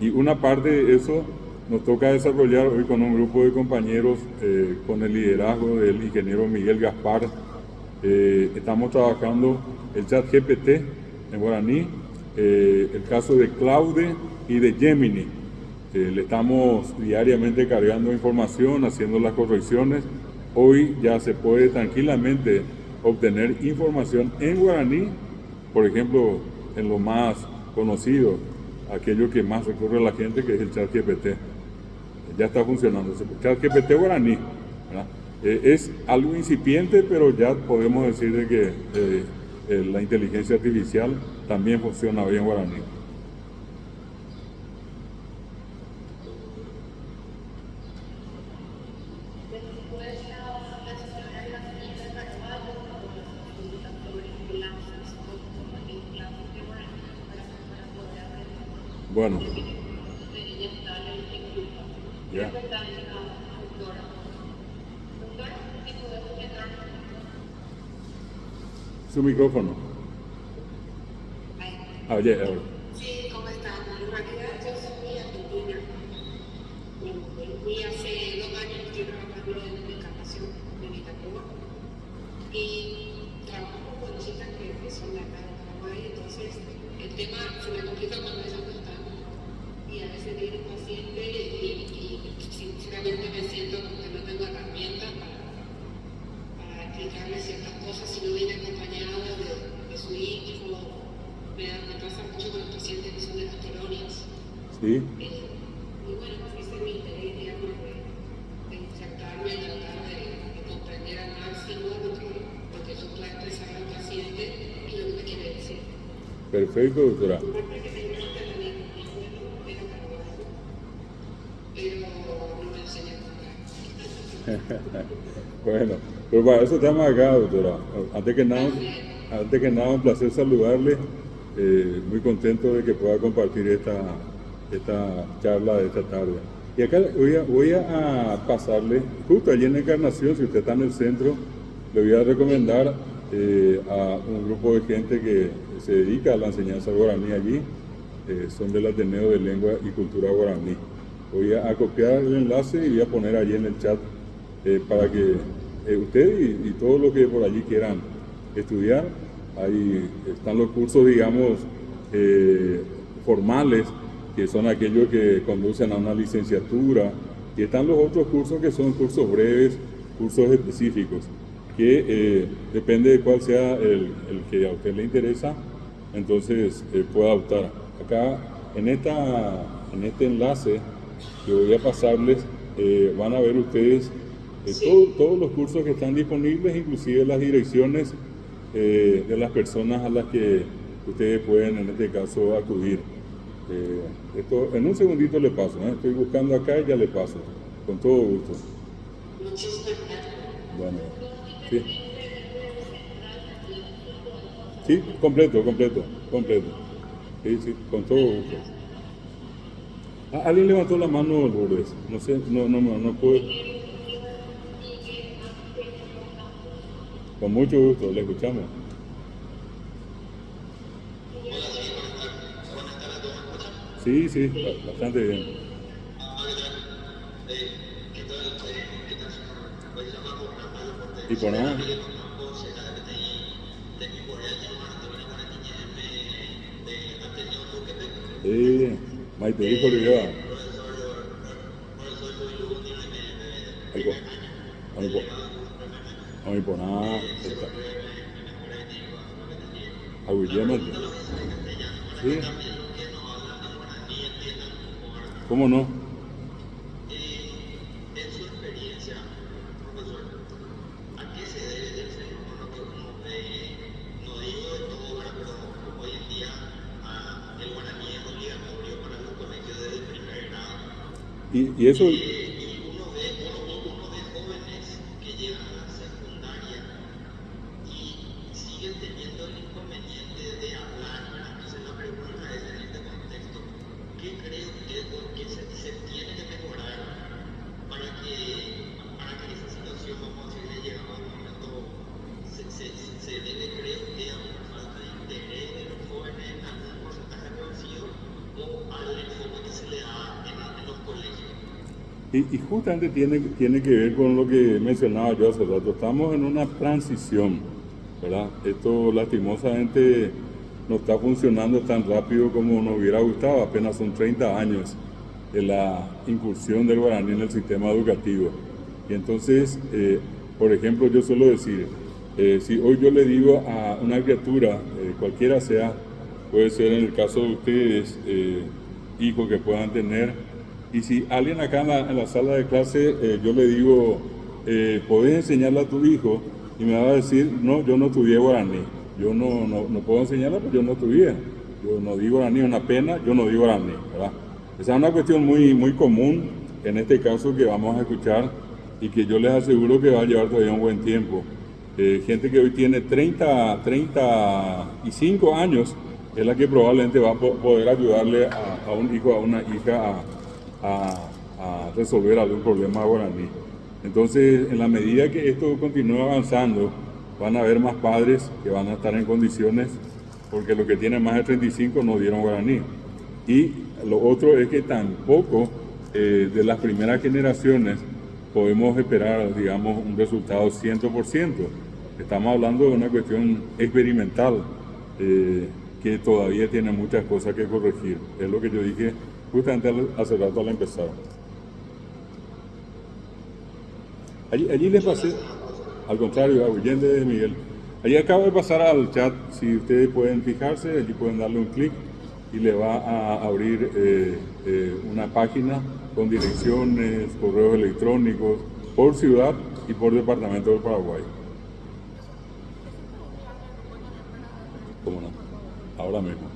Y una parte de eso nos toca desarrollar hoy con un grupo de compañeros, con el liderazgo del ingeniero Miguel Gaspar. Estamos trabajando el chat GPT en guaraní, el caso de Claude y de Gemini. Le estamos diariamente cargando información, haciendo las correcciones. Hoy ya se puede tranquilamente obtener información en guaraní, por ejemplo, en lo más conocido, aquello que más recurre a la gente, que es el chat GPT. Ya está funcionando. El chat GPT guaraní, ¿verdad? Es algo incipiente, pero ya podemos decir de que la inteligencia artificial también funciona bien en guaraní. Bueno, ya. Su micrófono. Ah, ya, ahora. Sí, ¿cómo están? En realidad yo soy argentina. Y hace 2 años estoy trabajando en educación en Itacúa. y trabajo con chicas que son de acá de Paraguay, entonces el tema se me complica cuando ellas no están. Y a veces viene un paciente y sinceramente me siento como que no tengo herramientas para explicarle ciertas cosas si no viene acompañado de su hijo. Me pasa mucho con los pacientes que son de las colonias. Sí. Y bueno, ese es mi interés, digamos, de insertarme y tratar de comprender al máximo lo que yo pueda expresar al paciente y lo que me quiere decir. Perfecto, doctora. Aparte que tengo que tener mi abuelo era paraguayo, pero no me enseña a contar. Bueno, pero para eso estamos acá, doctora. Antes que nada, un placer saludarle. Muy contento de que pueda compartir esta charla de esta tarde. Y acá voy a pasarle, justo allí en Encarnación, si usted está en el centro, le voy a recomendar a un grupo de gente que se dedica a la enseñanza guaraní allí. Son del Ateneo de Lengua y Cultura Guaraní. Voy a copiar el enlace y voy a poner allí en el chat para que usted y todos los que por allí quieran estudiar. Ahí están los cursos, digamos, formales, que son aquellos que conducen a una licenciatura, y están los otros cursos que son cursos breves, cursos específicos, que depende de cuál sea el que a usted le interesa, entonces pueda optar. Acá en este enlace que voy a pasarles, van a ver ustedes todos los cursos que están disponibles, inclusive las direcciones de las personas a las que ustedes pueden en este caso acudir. Esto en un segundito le paso, estoy buscando acá y ya le paso, con todo gusto. Bueno, sí. Sí, completo. Sí, con todo gusto. Alguien levantó la mano, Lourdes. No sé, no puedo. Con mucho gusto, le escuchamos. Sí, bastante bien. ¿Y por nada? Maite dijo que iba. Ay, por nada. A William. Sí. ¿Cómo no? En su experiencia, profesor, ¿a qué se debe el fenómeno que uno ve? No digo de todo, pero hoy en día el guaraní es obligatorio para los colegios desde el primer grado. Y eso. Y uno ve jóvenes que llegan a la secundaria y siguen teniendo el inconveniente de hablar. Entonces la pregunta es en este contexto, ¿qué cree usted que se tiene que mejorar para que esa situación, vamos a decir, llegado a un momento, se debe, cree usted, a una falta de interés de los jóvenes en algún porcentaje reducido o al enfoque que se le da en los colegios? Y justamente tiene que ver con lo que mencionaba yo hace rato. Estamos en una transición, ¿verdad? Esto lastimosamente no está funcionando tan rápido como nos hubiera gustado. Apenas son 30 años de la incursión del guaraní en el sistema educativo. Y entonces, por ejemplo, yo suelo decir, si hoy yo le digo a una criatura, cualquiera sea, puede ser en el caso de ustedes, hijos que puedan tener, y si alguien acá en la sala de clase, yo le digo, ¿podés enseñarle a tu hijo? Y me va a decir, no, yo no estudié guaraní. Yo no puedo enseñarla porque yo no estudié. Yo no digo guaraní, es una pena, yo no digo guaraní, ¿verdad? Esa es una cuestión muy común en este caso que vamos a escuchar y que yo les aseguro que va a llevar todavía un buen tiempo. Gente que hoy tiene 35 años es la que probablemente va a poder ayudarle a un hijo, a una hija a resolver algún problema guaraní. Entonces, en la medida que esto continúe avanzando, van a haber más padres que van a estar en condiciones, porque los que tienen más de 35 no dieron guaraní. Y lo otro es que tampoco de las primeras generaciones podemos esperar, digamos, un resultado 100%. Estamos hablando de una cuestión experimental que todavía tiene muchas cosas que corregir. Es lo que yo dije justamente hace rato al empezar. Allí les pasé, al contrario, huyendo de Miguel. Allí acabo de pasar al chat, si ustedes pueden fijarse, allí pueden darle un clic y le va a abrir una página con direcciones, correos electrónicos, por ciudad y por departamento del Paraguay. ¿Cómo no? Ahora mismo.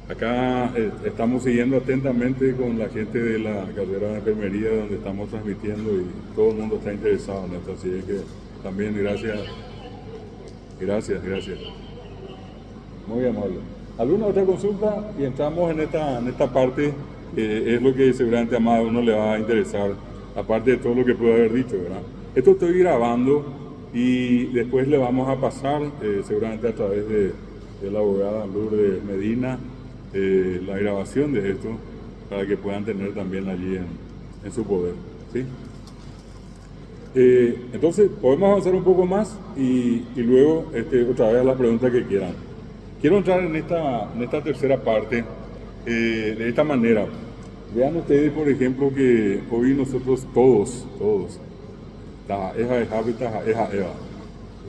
Acá estamos siguiendo atentamente con la gente de la carrera de enfermería donde estamos transmitiendo y todo el mundo está interesado en esto, así es que también gracias. Muy amable. ¿Alguna otra consulta? Y entramos en esta parte, es lo que seguramente a más de uno le va a interesar, aparte de todo lo que puedo haber dicho, ¿verdad? Esto estoy grabando y después le vamos a pasar, seguramente a través de la abogada Lourdes Medina, la grabación de esto, para que puedan tener también allí en su poder, ¿sí? Entonces, podemos avanzar un poco más y luego otra vez a la pregunta que quieran. Quiero entrar en esta tercera parte de esta manera. Vean ustedes, por ejemplo, que hoy nosotros todos,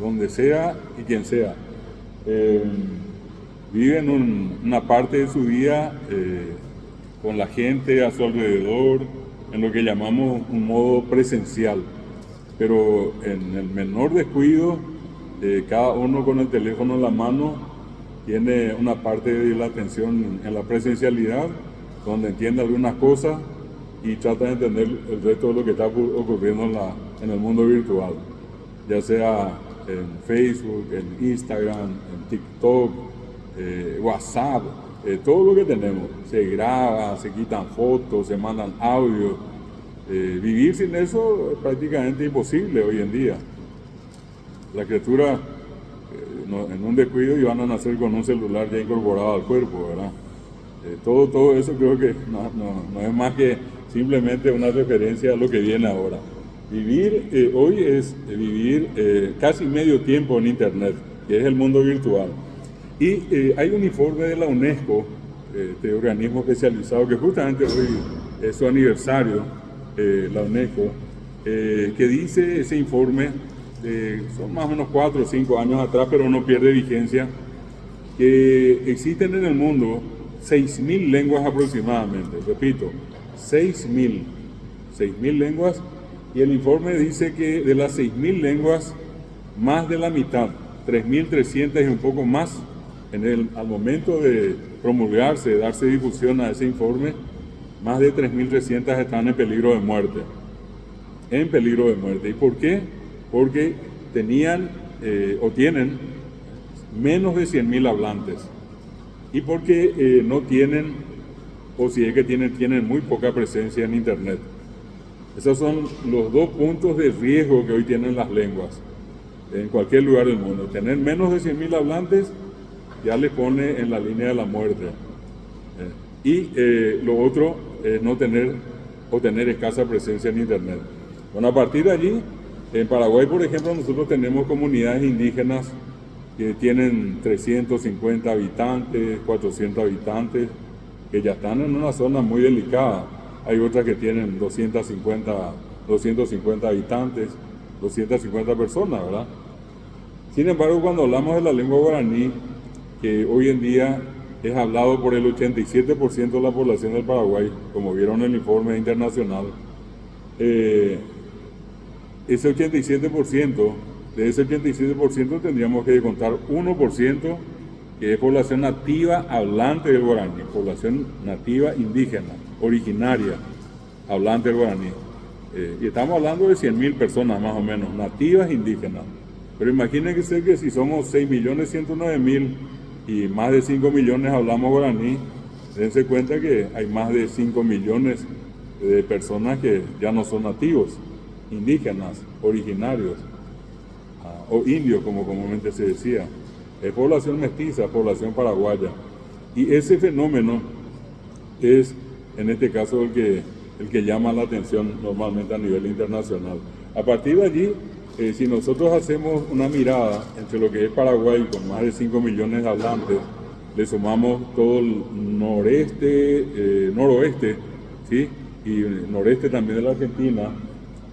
donde sea y quien sea, viven una parte de su vida con la gente a su alrededor, en lo que llamamos un modo presencial. Pero en el menor descuido, cada uno con el teléfono en la mano tiene una parte de la atención en la presencialidad, donde entiende algunas cosas y trata de entender el resto de lo que está ocurriendo en el mundo virtual, ya sea en Facebook, en Instagram, en TikTok, WhatsApp, todo lo que tenemos. Se graba, se quitan fotos, se mandan audios. Vivir sin eso es prácticamente imposible hoy en día. La criatura en un descuido y van a nacer con un celular ya incorporado al cuerpo, ¿verdad? Todo eso creo que no es más que simplemente una referencia a lo que viene ahora. Vivir hoy es vivir casi medio tiempo en Internet, que es el mundo virtual. Y hay un informe de la UNESCO, este organismo especializado, que justamente hoy es su aniversario, la UNESCO, que dice ese informe, son más o menos 4 o 5 años atrás, pero no pierde vigencia, que existen en el mundo 6.000 lenguas aproximadamente, repito, 6.000 lenguas, y el informe dice que de las 6.000 lenguas, más de la mitad, 3.300 y un poco más, al momento de promulgarse, de darse difusión a ese informe, más de 3.300 están en peligro de muerte. En peligro de muerte. ¿Y por qué? Porque tenían o tienen menos de 100.000 hablantes. Y porque no tienen, o si es que tienen muy poca presencia en Internet. Esos son los dos puntos de riesgo que hoy tienen las lenguas en cualquier lugar del mundo. Tener menos de 100.000 hablantes ya les pone en la línea de la muerte. Y lo otro es no tener o tener escasa presencia en Internet. Bueno, a partir de allí, en Paraguay, por ejemplo, nosotros tenemos comunidades indígenas que tienen 350 habitantes, 400 habitantes, que ya están en una zona muy delicada. Hay otras que tienen 250 habitantes, 250 personas, ¿verdad? Sin embargo, cuando hablamos de la lengua guaraní, que hoy en día es hablado por el 87% de la población del Paraguay, como vieron en el informe internacional, ese 87%, de ese 87% tendríamos que contar 1% que es población nativa hablante del guaraní, población nativa indígena, originaria, hablante del guaraní. Y estamos hablando de 100.000 personas más o menos, nativas indígenas. Pero imagínense que si somos 6.109.000 y más de 5 millones hablamos guaraní, dense cuenta que hay más de 5 millones de personas que ya no son nativos, indígenas, originarios, o indios como comúnmente se decía. Es población mestiza, población paraguaya. Y ese fenómeno es, en este caso, el que llama la atención normalmente a nivel internacional. A partir de allí, Si nosotros hacemos una mirada entre lo que es Paraguay, con más de 5 millones de hablantes, le sumamos todo el noreste, noroeste, ¿sí? Y noreste también de la Argentina,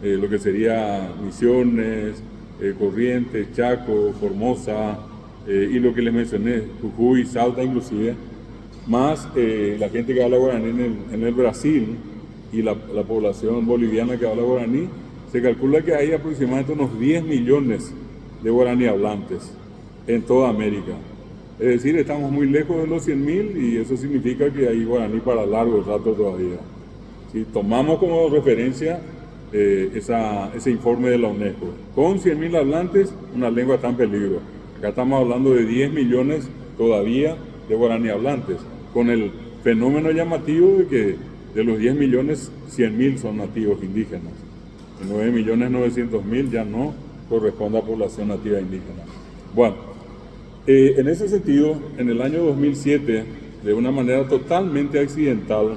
lo que sería Misiones, Corrientes, Chaco, Formosa, y lo que les mencioné, Jujuy, Salta inclusive, más la gente que habla guaraní en el Brasil y la población boliviana que habla guaraní, se calcula que hay aproximadamente unos 10 millones de guaraní hablantes en toda América. Es decir, estamos muy lejos de los 100.000 y eso significa que hay guaraní para largo rato todavía. Si tomamos como referencia ese informe de la UNESCO, con 100.000 hablantes, una lengua está en peligro. Acá estamos hablando de 10 millones todavía de guaraní hablantes, con el fenómeno llamativo de que de los 10 millones, 100.000 son nativos indígenas. Y 9.900.000 ya no corresponde a población nativa indígena. Bueno, en ese sentido, en el año 2007, de una manera totalmente accidental,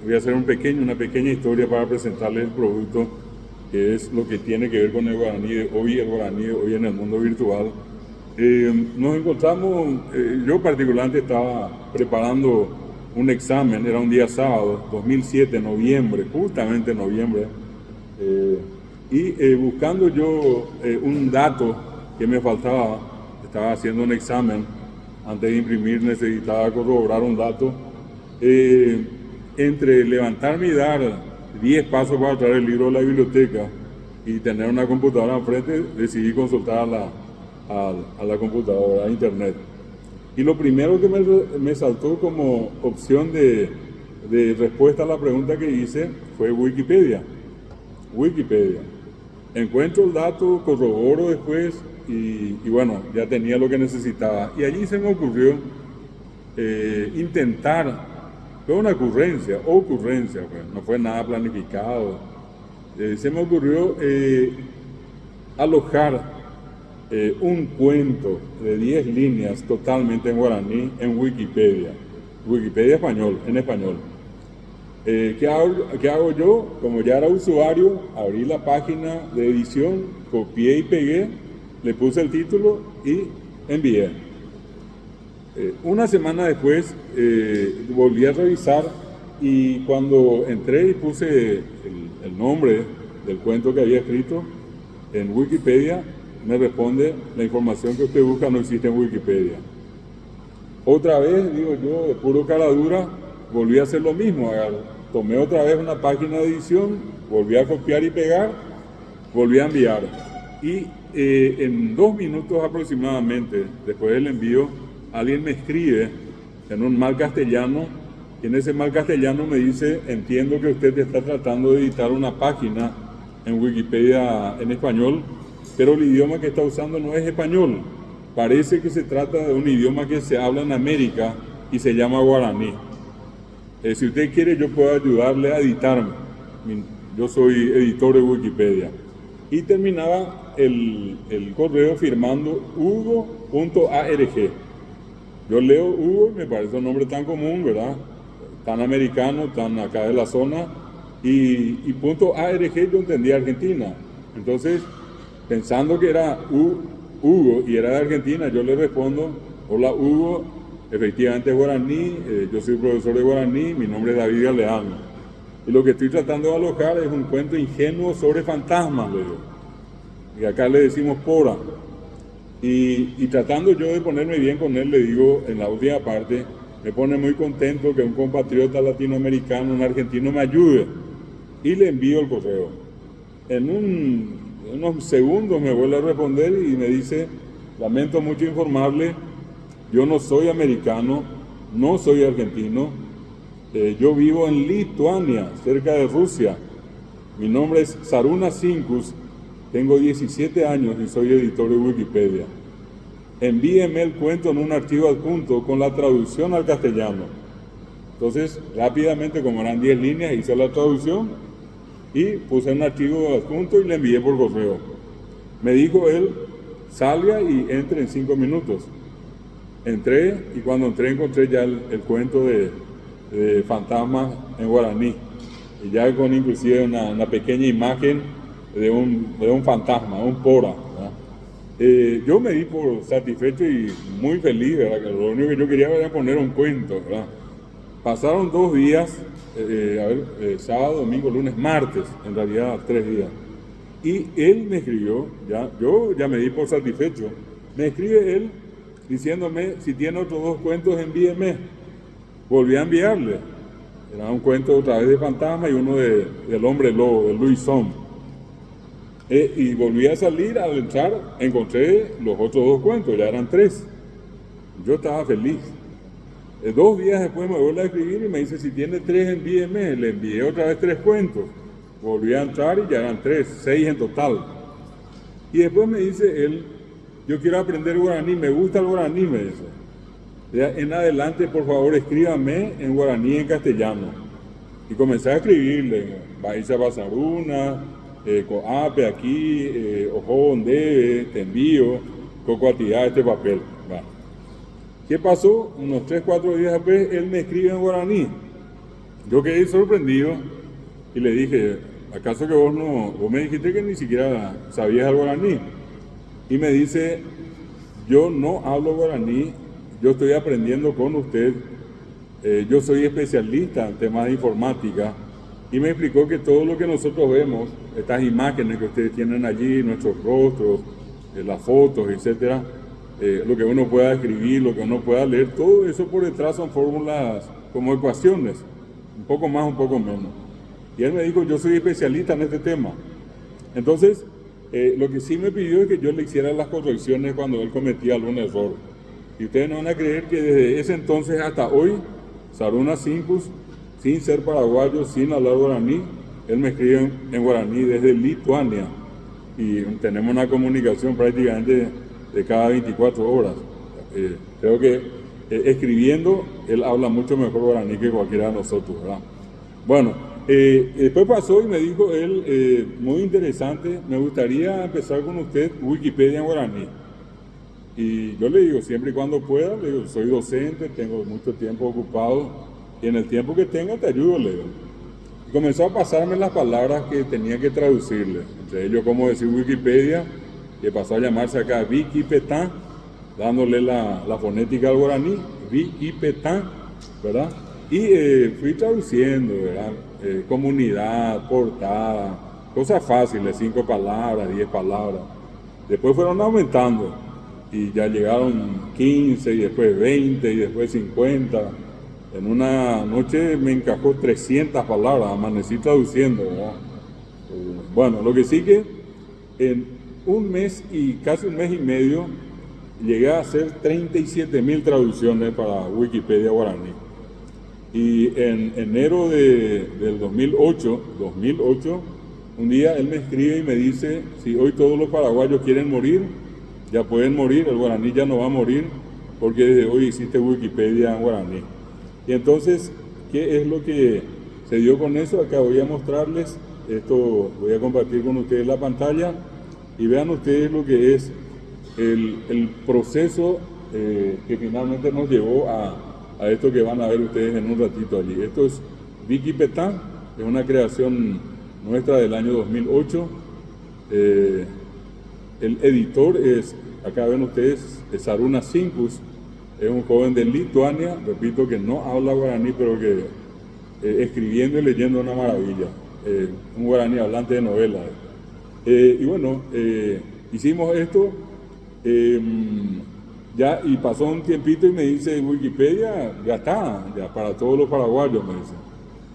voy a hacer una pequeña historia para presentarles el producto, que es lo que tiene que ver con el guaraní de hoy en el mundo virtual. Nos encontramos, yo particularmente estaba preparando un examen, era un día sábado, 2007, noviembre, justamente noviembre, y buscando yo un dato que me faltaba, estaba haciendo un examen, antes de imprimir necesitaba corroborar un dato, entre levantarme y dar 10 pasos para traer el libro de la biblioteca y tener una computadora enfrente, decidí consultar a la computadora, a internet. Y lo primero que me saltó como opción de respuesta a la pregunta que hice fue Wikipedia. Encuentro el dato, corroboro después y bueno, ya tenía lo que necesitaba. Y allí se me ocurrió intentar, fue una ocurrencia, pues, no fue nada planificado. Se me ocurrió alojar un cuento de 10 líneas totalmente en guaraní en Wikipedia español, en español. ¿Qué hago yo? Como ya era usuario, abrí la página de edición, copié y pegué, le puse el título y envié. Una semana después volví a revisar y cuando entré y puse el nombre del cuento que había escrito en Wikipedia, me responde: la información que usted busca no existe en Wikipedia. Otra vez, digo yo, de puro cara dura, volví a hacer lo mismo. Tomé otra vez una página de edición, volví a copiar y pegar, volví a enviar. Y en 2 minutos aproximadamente, después del envío, alguien me escribe en un mal castellano, y en ese mal castellano me dice: entiendo que usted está tratando de editar una página en Wikipedia en español, pero el idioma que está usando no es español. Parece que se trata de un idioma que se habla en América y se llama guaraní. Si usted quiere, yo puedo ayudarle a editarme. Yo soy editor de Wikipedia. Y terminaba el correo firmando Hugo.arg. Yo leo Hugo, me parece un nombre tan común, ¿verdad? Tan americano, tan acá de la zona. Y .arg yo entendía Argentina. Entonces, pensando que era Hugo y era de Argentina, yo le respondo: hola Hugo, efectivamente es guaraní, yo soy profesor de guaraní, mi nombre es David Galeano. Y lo que estoy tratando de alojar es un cuento ingenuo sobre fantasmas, le digo. Y acá le decimos pora. Y tratando yo de ponerme bien con él, le digo en la última parte: me pone muy contento que un compatriota latinoamericano, un argentino, me ayude. Y le envío el correo. En unos segundos me vuelve a responder y me dice: lamento mucho informarle, yo no soy americano, no soy argentino, yo vivo en Lituania, cerca de Rusia. Mi nombre es Saruna Sinkus, tengo 17 años y soy editor de Wikipedia. Envíeme el cuento en un archivo adjunto con la traducción al castellano. Entonces, rápidamente, como eran 10 líneas, hice la traducción y puse un archivo adjunto y le envié por correo. Me dijo él: salga y entre en 5 minutos. Entré y cuando entré encontré ya el cuento de fantasmas en guaraní. Y ya con inclusive una pequeña imagen de un fantasma, un pora, ¿verdad? Yo me di por satisfecho y muy feliz, ¿verdad? Que lo único que yo quería era poner un cuento, ¿verdad? Pasaron 2 días, sábado, domingo, lunes, martes, en realidad 3 días. Y él me escribió, yo ya me di por satisfecho, me escribe él diciéndome si tiene otros 2 cuentos, envíeme. Volví a enviarle, era un cuento otra vez de fantasma y uno del hombre lobo, de Louis Somme. Y volví a salir, al entrar, encontré los otros 2 cuentos, ya eran 3. Yo estaba feliz. 2 días después me vuelve a escribir y me dice, si tiene 3, envíeme. Le envié otra vez 3 cuentos. Volví a entrar y ya eran 3, 6 en total. Y después me dice él, yo quiero aprender guaraní, me gusta el guaraní, me dice. Ya en adelante, por favor, escríbame en guaraní y en castellano. Y comencé a escribirle, Baiza Basaruna, Coape aquí, Ojo donde, te envío, Cocoatía, este papel. Va. ¿Qué pasó? Unos 3, 4 días después, él me escribe en guaraní. Yo quedé sorprendido y le dije, ¿acaso que vos me dijiste que ni siquiera sabías el guaraní? Y me dice, yo no hablo guaraní, yo estoy aprendiendo con usted, yo soy especialista en temas de informática, y me explicó que todo lo que nosotros vemos, estas imágenes que ustedes tienen allí, nuestros rostros, las fotos, etcétera, lo que uno pueda escribir, lo que uno pueda leer, todo eso por detrás son fórmulas como ecuaciones, un poco más, un poco menos. Y él me dijo, yo soy especialista en este tema. Entonces, lo que sí me pidió es que yo le hiciera las correcciones cuando él cometía algún error. Y ustedes no van a creer que desde ese entonces hasta hoy, Saruna Sincus, sin ser paraguayo, sin hablar guaraní, él me escribe en guaraní desde Lituania. Y tenemos una comunicación prácticamente de cada 24 horas. Creo que escribiendo, él habla mucho mejor guaraní que cualquiera de nosotros, ¿verdad? Bueno, después pasó y me dijo él, muy interesante, me gustaría empezar con usted Wikipedia en guaraní. Y yo le digo, siempre y cuando pueda, le digo, soy docente, tengo mucho tiempo ocupado, y en el tiempo que tenga te ayudo, le digo. Y comenzó a pasarme las palabras que tenía que traducirle, entre ellos cómo decir Wikipedia, que pasó a llamarse acá Wikipetá, dándole la fonética al guaraní, Wikipetá, ¿verdad? Y fui traduciendo, ¿verdad? Comunidad, portada, cosas fáciles, 5 palabras, 10 palabras. Después fueron aumentando y ya llegaron 15 y después 20 y después 50. En una noche me encajó 300 palabras, amanecí traduciendo, ¿verdad? Bueno, lo que sí que en un mes y casi un mes y medio llegué a hacer 37.000 traducciones para Wikipedia guaraní. Y en enero del 2008, un día él me escribe y me dice, si hoy todos los paraguayos quieren morir, ya pueden morir, el guaraní ya no va a morir, porque desde hoy existe Wikipedia en guaraní. Y entonces, ¿qué es lo que se dio con eso? Acá voy a mostrarles, esto voy a compartir con ustedes la pantalla, y vean ustedes lo que es el proceso que finalmente nos llevó a esto que van a ver ustedes en un ratito allí. Esto es Wikipetá, es una creación nuestra del año 2008. El editor es, acá ven ustedes, es Saruna Sincus, es un joven de Lituania, repito que no habla guaraní, pero que escribiendo y leyendo es una maravilla, un guaraní hablante de novelas. Y bueno, hicimos esto. Ya, y pasó un tiempito y me dice, Wikipedia ya está, ya para todos los paraguayos, me dice.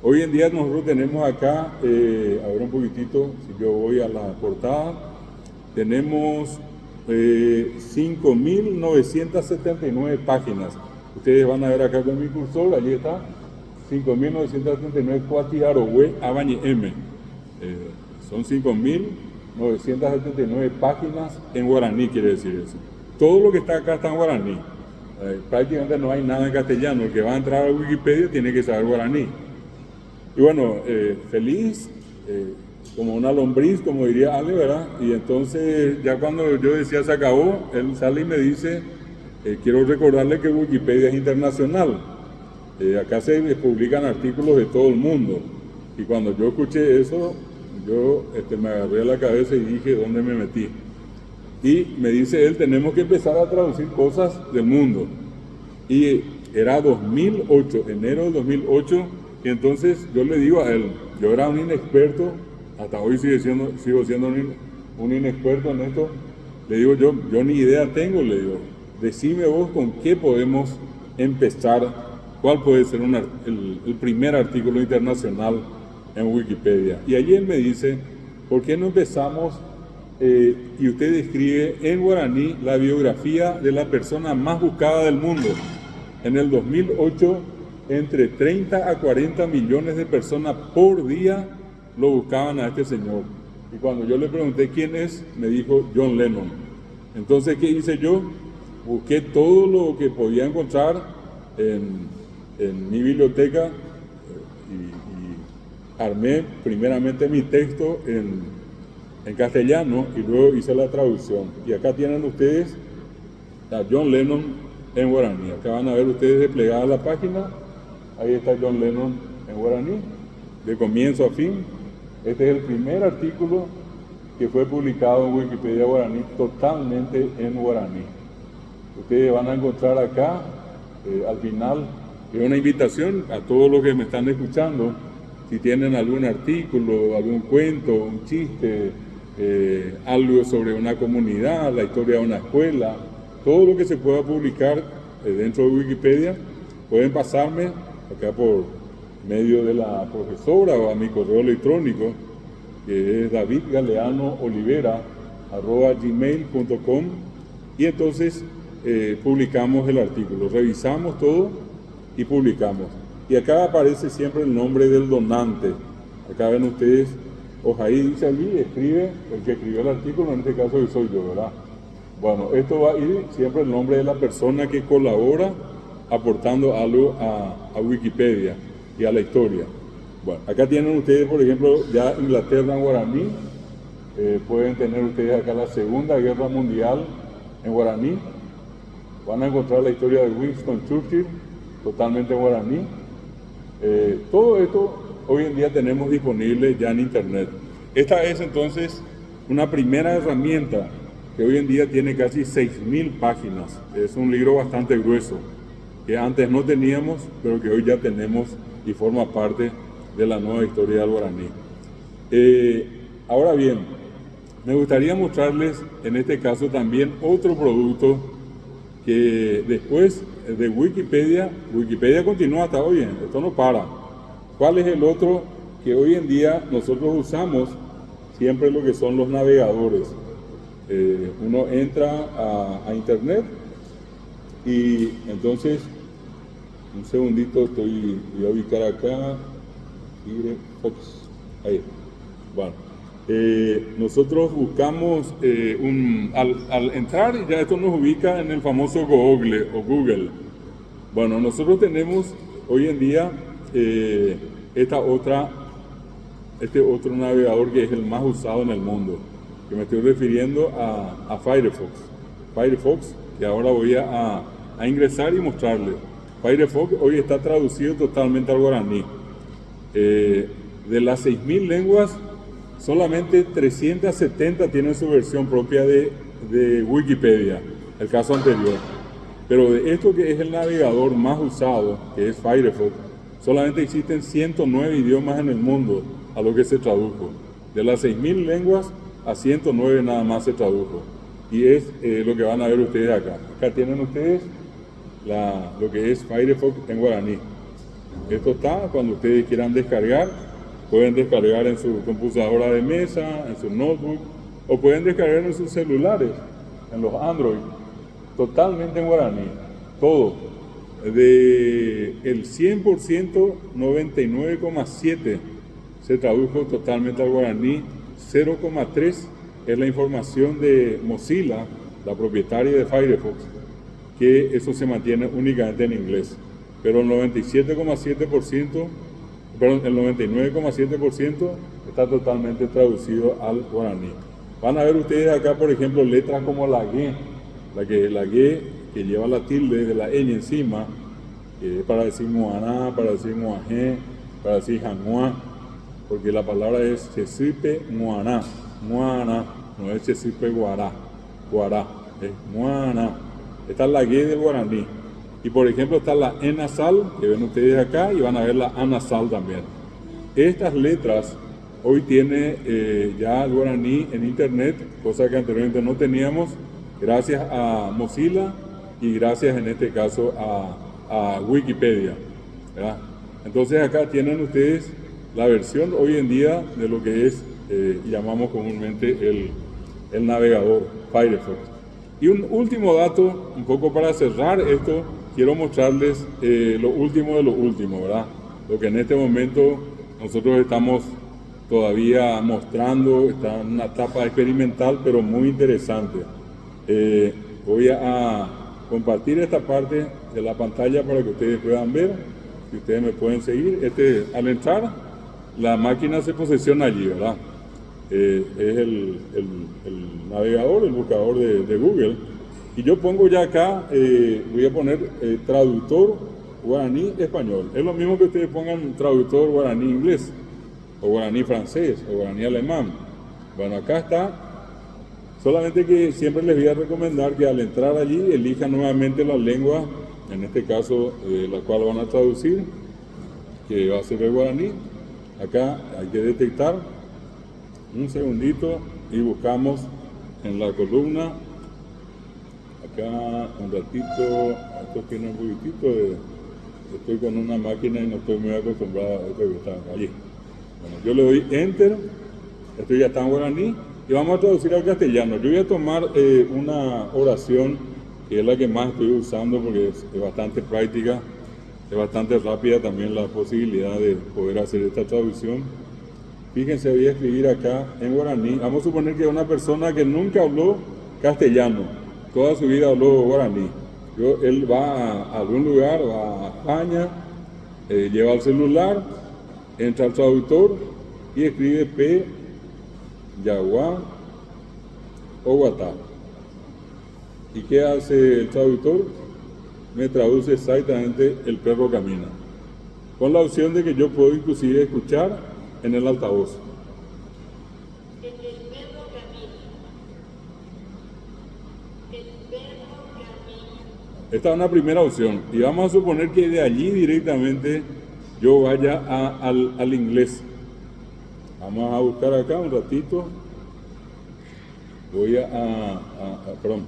Hoy en día nosotros tenemos acá, a ver un poquitito, si yo voy a la portada, tenemos 5.979 páginas. Ustedes van a ver acá con mi cursor, allí está, 5.979 Cuati Arogüe Abañi M. Son 5.979 páginas en guaraní, quiere decir eso. Todo lo que está acá está en guaraní. Prácticamente no hay nada en castellano. El que va a entrar a Wikipedia tiene que saber guaraní. Y bueno, feliz, como una lombriz, como diría Ale, ¿verdad? Y entonces, ya cuando yo decía se acabó, él sale y me dice, quiero recordarle que Wikipedia es internacional. Acá se publican artículos de todo el mundo. Y cuando yo escuché eso, yo me agarré a la cabeza y dije, ¿dónde me metí? Y me dice él, tenemos que empezar a traducir cosas del mundo. Y era 2008, enero de 2008, y entonces yo le digo a él, yo era un inexperto, hasta hoy sigo siendo un inexperto en esto, le digo yo ni idea tengo, le digo, decime vos con qué podemos empezar, cuál puede ser el primer artículo internacional en Wikipedia. Y allí él me dice, ¿por qué no empezamos y usted describe en guaraní la biografía de la persona más buscada del mundo? En el 2008, entre 30 a 40 millones de personas por día lo buscaban a este señor. Y cuando yo le pregunté quién es, me dijo John Lennon. Entonces, ¿qué hice yo? Busqué todo lo que podía encontrar en mi biblioteca y armé primeramente mi texto en castellano y luego hice la traducción. Y acá tienen ustedes a John Lennon en guaraní. Acá van a ver ustedes desplegada la página. Ahí está John Lennon en guaraní, de comienzo a fin. Este es el primer artículo que fue publicado en Wikipedia guaraní, totalmente en guaraní. Ustedes van a encontrar acá, al final, es una invitación a todos los que me están escuchando, si tienen algún artículo, algún cuento, un chiste, algo sobre una comunidad, la historia de una escuela, todo lo que se pueda publicar dentro de Wikipedia, pueden pasarme acá por medio de la profesora o a mi correo electrónico, que es davidgaleanoolivera@gmail.com, y entonces publicamos el artículo, revisamos todo y publicamos. Y acá aparece siempre el nombre del donante. Acá ven ustedes, Ojaí dice allí, escribe el que escribió el artículo, en este caso que soy yo, ¿verdad? Bueno, esto va a ir siempre el nombre de la persona que colabora aportando algo a Wikipedia y a la historia. Bueno, acá tienen ustedes, por ejemplo, ya Inglaterra en guaraní. Pueden tener ustedes acá la Segunda Guerra Mundial en guaraní. Van a encontrar la historia de Winston Churchill totalmente en guaraní. Todo esto hoy en día tenemos disponible ya en internet. Esta es entonces una primera herramienta que hoy en día tiene casi 6.000 páginas. Es un libro bastante grueso, que antes no teníamos, pero que hoy ya tenemos y forma parte de la nueva historia del guaraní. Ahora bien, me gustaría mostrarles en este caso también otro producto que después de Wikipedia continúa hasta hoy, esto no para. ¿Cuál es el otro que hoy en día nosotros usamos? Siempre lo que son los navegadores. Uno entra a internet y entonces, un segundito, voy a ubicar acá, Firefox, ahí, bueno, nosotros buscamos, al entrar ya esto nos ubica en el famoso Google. Bueno, nosotros tenemos hoy en día este otro navegador que es el más usado en el mundo, que me estoy refiriendo a Firefox, que ahora voy a ingresar y mostrarles. Firefox hoy está traducido totalmente al guaraní. De las 6.000 lenguas, solamente 370 tienen su versión propia de Wikipedia, el caso anterior. Pero de esto que es el navegador más usado, que es Firefox, solamente existen 109 idiomas en el mundo a lo que se tradujo. De las 6.000 lenguas, a 109 nada más se tradujo. Y es lo que van a ver ustedes acá. Acá tienen ustedes lo que es Firefox en guaraní. Esto está, cuando ustedes quieran descargar, pueden descargar en su computadora de mesa, en su notebook, o pueden descargar en sus celulares, en los Android, totalmente en guaraní, todo. De el 100%, 99,7 se tradujo totalmente al guaraní, 0,3 es la información de Mozilla, la propietaria de Firefox, que eso se mantiene únicamente en inglés. Pero el 97,7%, perdón, el 99,7% está totalmente traducido al guaraní. Van a ver ustedes acá, por ejemplo, letras como la G, la G que lleva la tilde de la ñ encima, para decir moaná, para decir moajé, para decir janua. porque la palabra es Chesipe Moaná, Moaná, no es Chesipe Guará, Guará, es Moaná. Esta es la guía del guaraní. Y por ejemplo está la E nasal, que ven ustedes acá, y van a ver la A nasal también. Estas letras hoy tiene ya el guaraní en internet, cosa que anteriormente no teníamos, gracias a Mozilla y gracias en este caso a Wikipedia, ¿verdad? Entonces acá tienen ustedes la versión hoy en día de lo que es, llamamos comúnmente el navegador Firefox. Y un último dato, un poco para cerrar esto, quiero mostrarles lo último de lo último, ¿verdad? Lo que en este momento nosotros estamos todavía mostrando, está en una etapa experimental, pero muy interesante. Voy a compartir esta parte de la pantalla para que ustedes puedan ver, si ustedes me pueden seguir. Al entrar, la máquina se posiciona allí, ¿verdad? Es el navegador, el buscador de Google. Y yo pongo ya acá, voy a poner traductor guaraní español. Es lo mismo que ustedes pongan traductor guaraní inglés, o guaraní francés, o guaraní alemán. Bueno, acá está. Solamente que siempre les voy a recomendar que al entrar allí elijan nuevamente la lengua, en este caso la cual van a traducir, que va a ser el guaraní. Acá hay que detectar, un segundito, y buscamos en la columna, acá un ratito, esto tiene un poquitito estoy con una máquina y no estoy muy acostumbrado a esto que está allí. Bueno, yo le doy Enter, esto ya está en guaraní, y vamos a traducir al castellano. Yo voy a tomar una oración, que es la que más estoy usando porque es bastante práctica, es bastante rápida también la posibilidad de poder hacer esta traducción. Fíjense, voy a escribir acá en guaraní. Vamos a suponer que una persona que nunca habló castellano, toda su vida habló guaraní. Él va a algún lugar, va a España, lleva el celular, entra al traductor y escribe P, Yaguá o Guatá. ¿Y qué hace el traductor? Me traduce exactamente el perro camina, con la opción de que yo puedo inclusive escuchar en el altavoz. El perro camina. El perro camina. Esta es una primera opción, y vamos a suponer que de allí directamente yo vaya al inglés. Vamos a buscar acá un ratito. Voy perdón,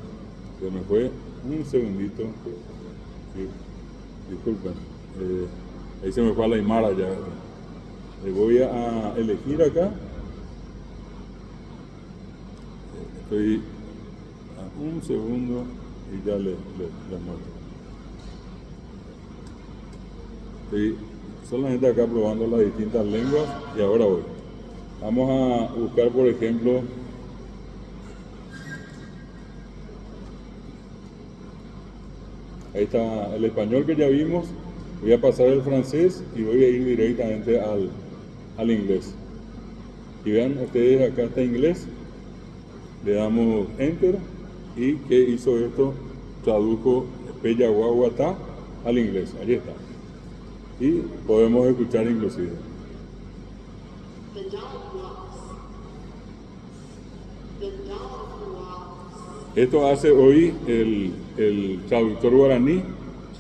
se me fue un segundito. Sí, disculpen, ahí se me fue a la Aymara ya. Voy a elegir acá. Estoy a un segundo y ya le muestro. Estoy solamente acá probando las distintas lenguas y ahora voy. Vamos a buscar, por ejemplo, ahí está el español que ya vimos. Voy a pasar el francés y voy a ir directamente al inglés. Y vean ustedes, acá está inglés. Le damos Enter y ¿qué hizo esto? Tradujo Peyaguaguatá al inglés. Allí está. Y podemos escuchar inclusive. The dog walks. The dog walks. Esto hace hoy el traductor guaraní,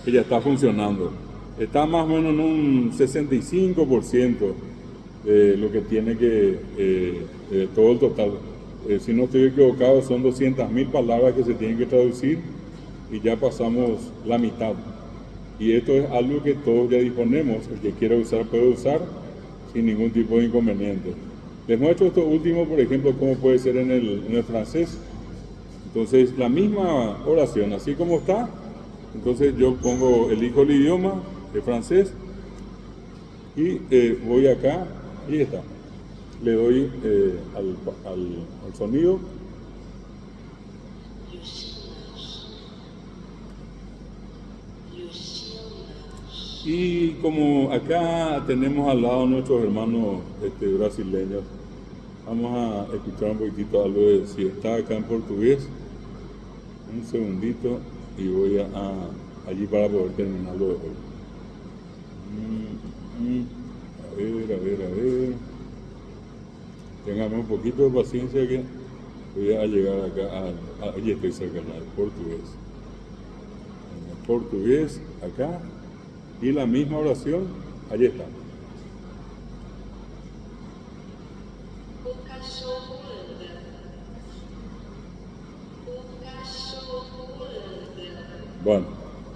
que ya está funcionando. Está más o menos en un 65% de lo que tiene todo el total. Si no estoy equivocado, son 200.000 palabras que se tienen que traducir y ya pasamos la mitad. Y esto es algo que todos ya disponemos. El que quiera usar puede usar sin ningún tipo de inconveniente. Les muestro esto último, por ejemplo, cómo puede ser en el francés. Entonces, la misma oración, así como está. Entonces yo elijo el idioma, el francés, y voy acá y está. Le doy al sonido. Y como acá tenemos al lado nuestros hermanos brasileños, vamos a escuchar un poquitito algo de si está acá en portugués. Un segundito y voy allí para poder terminarlo de hoy. A ver. Téngame un poquito de paciencia que voy a llegar acá oye, estoy cerca al portugués. En el portugués, acá, y la misma oración, allí está. O cachorro anda. O cachorro anda. Bueno,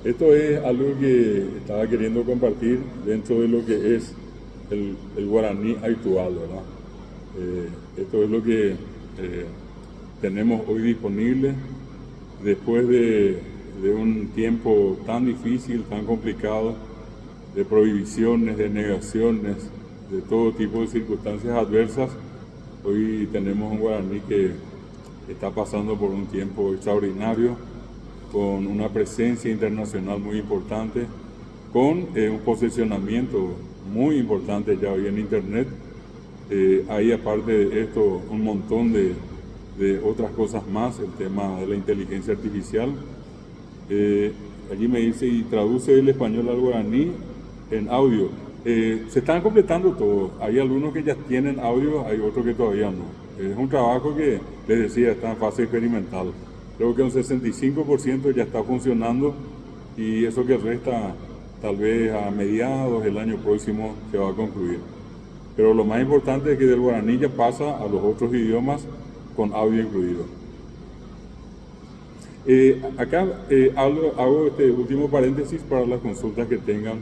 esto es algo que estaba queriendo compartir dentro de lo que es el guaraní actual, ¿verdad? Esto es lo que tenemos hoy disponible después de un tiempo tan difícil, tan complicado, de prohibiciones, de negaciones, de todo tipo de circunstancias adversas. Hoy tenemos un guaraní que está pasando por un tiempo extraordinario, con una presencia internacional muy importante, con un posicionamiento muy importante ya hoy en Internet. Hay aparte de esto un montón de otras cosas más, el tema de la inteligencia artificial. Allí me dice, y traduce el español al guaraní en audio. Se están completando todos, hay algunos que ya tienen audio, hay otros que todavía no. Es un trabajo que, les decía, está en fase experimental. Creo que un 65% ya está funcionando y eso que resta tal vez a mediados del año próximo se va a concluir. Pero lo más importante es que del guaraní ya pasa a los otros idiomas con audio incluido. Acá hago este último paréntesis para las consultas que tengan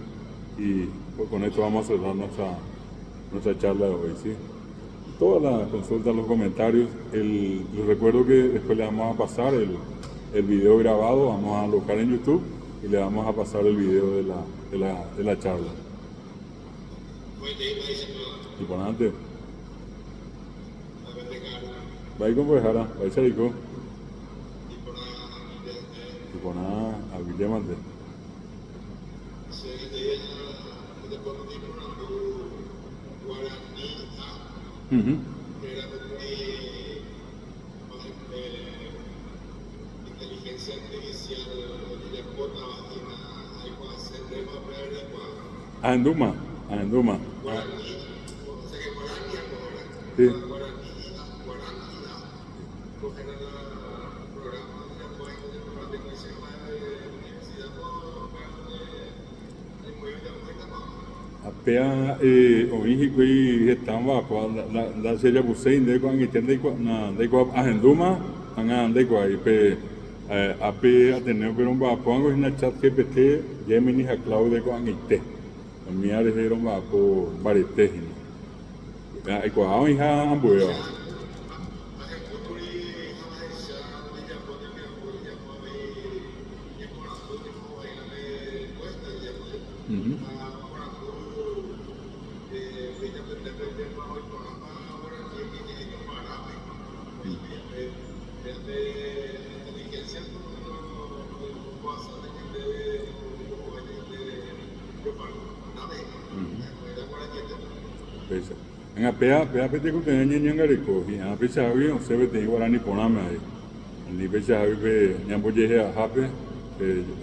y pues, con esto vamos a cerrar nuestra charla de hoy, ¿sí? Todas las consultas, los comentarios, les recuerdo que después le vamos a pasar el video grabado, vamos a alojar en YouTube y le vamos a pasar el video de la charla. Y por adelante. Va a ir con Bojara, va a ir Charico. Y por nada, a Villamante. Inteligencia artificial de cuota hay que hacer de papel y Anduma. Sí. Apea omihi y estaba la serie Busein de cuando de cuando Anduma de cuando ape ateneo pero un vapuango en el chat GPT Gemini a Claude cuando ite mi área era un vapo varete y cuando hija ambueo en apea pete que tenía ñangareko y a pesar de que se ve de guarani poname ahí ni pesar de que ñambo llegue a jape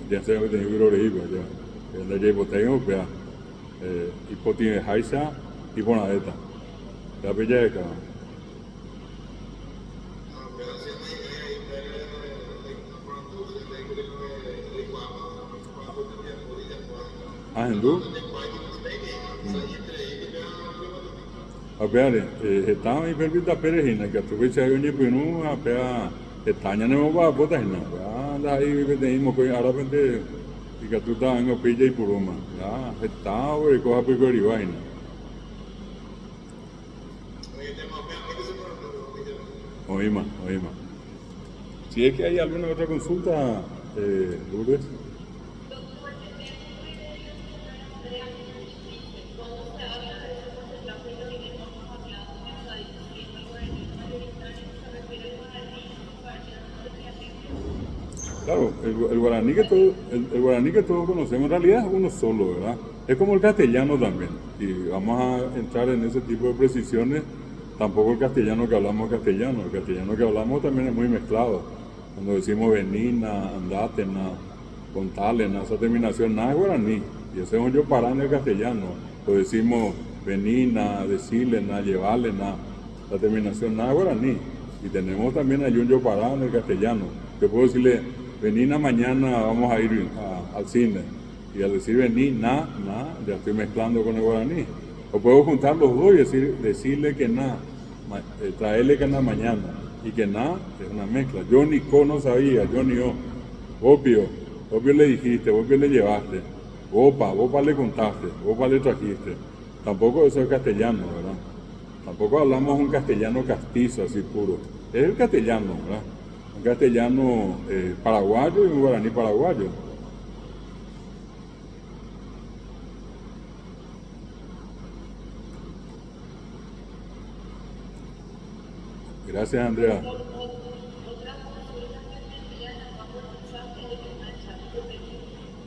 ya se ve de viro reiba ya la llevo tengo pea y poti haisa y ponadeta la bella de acá Hindu Apeare, estaba en Pervita Perejina, que tuve que hacer un pinu, apea, estaña no va a botar en nada, ahí tenemos que ahora vende, y que tú estás en Opilla y Puruma, ya, está, güey, coja por Coribaina. Oima. Si es que hay alguna otra consulta, Lourdes. Claro, el guaraní que todos conocemos en realidad es uno solo, ¿verdad? Es como el castellano también. Y vamos a entrar en ese tipo de precisiones. Tampoco el castellano que hablamos es castellano. El castellano que hablamos también es muy mezclado. Cuando decimos venina, andátena, contálena, esa terminación, nada es guaraní. Y ese es un yo parán el castellano. Lo decimos venina, decílena, lleválena. la terminación na guaraní. Y tenemos también a Yunyo Pará en el castellano. Yo puedo decirle, vení mañana, vamos a ir al cine. Y al decir vení, ya estoy mezclando con el guaraní. O puedo juntar los dos y decirle que traerle que mañana. Y que es una mezcla. Yo ni no sabía, yo ni yo. Opio le dijiste, opio le llevaste. Opa le contaste, opa le trajiste. Tampoco eso es castellano, ¿verdad? Tampoco hablamos un castellano castizo, así puro. Es el castellano, ¿verdad? Un castellano paraguayo y un guaraní paraguayo. Gracias, Andrea. Otra consulta que me envían acá por mensaje de que una chat que pedí,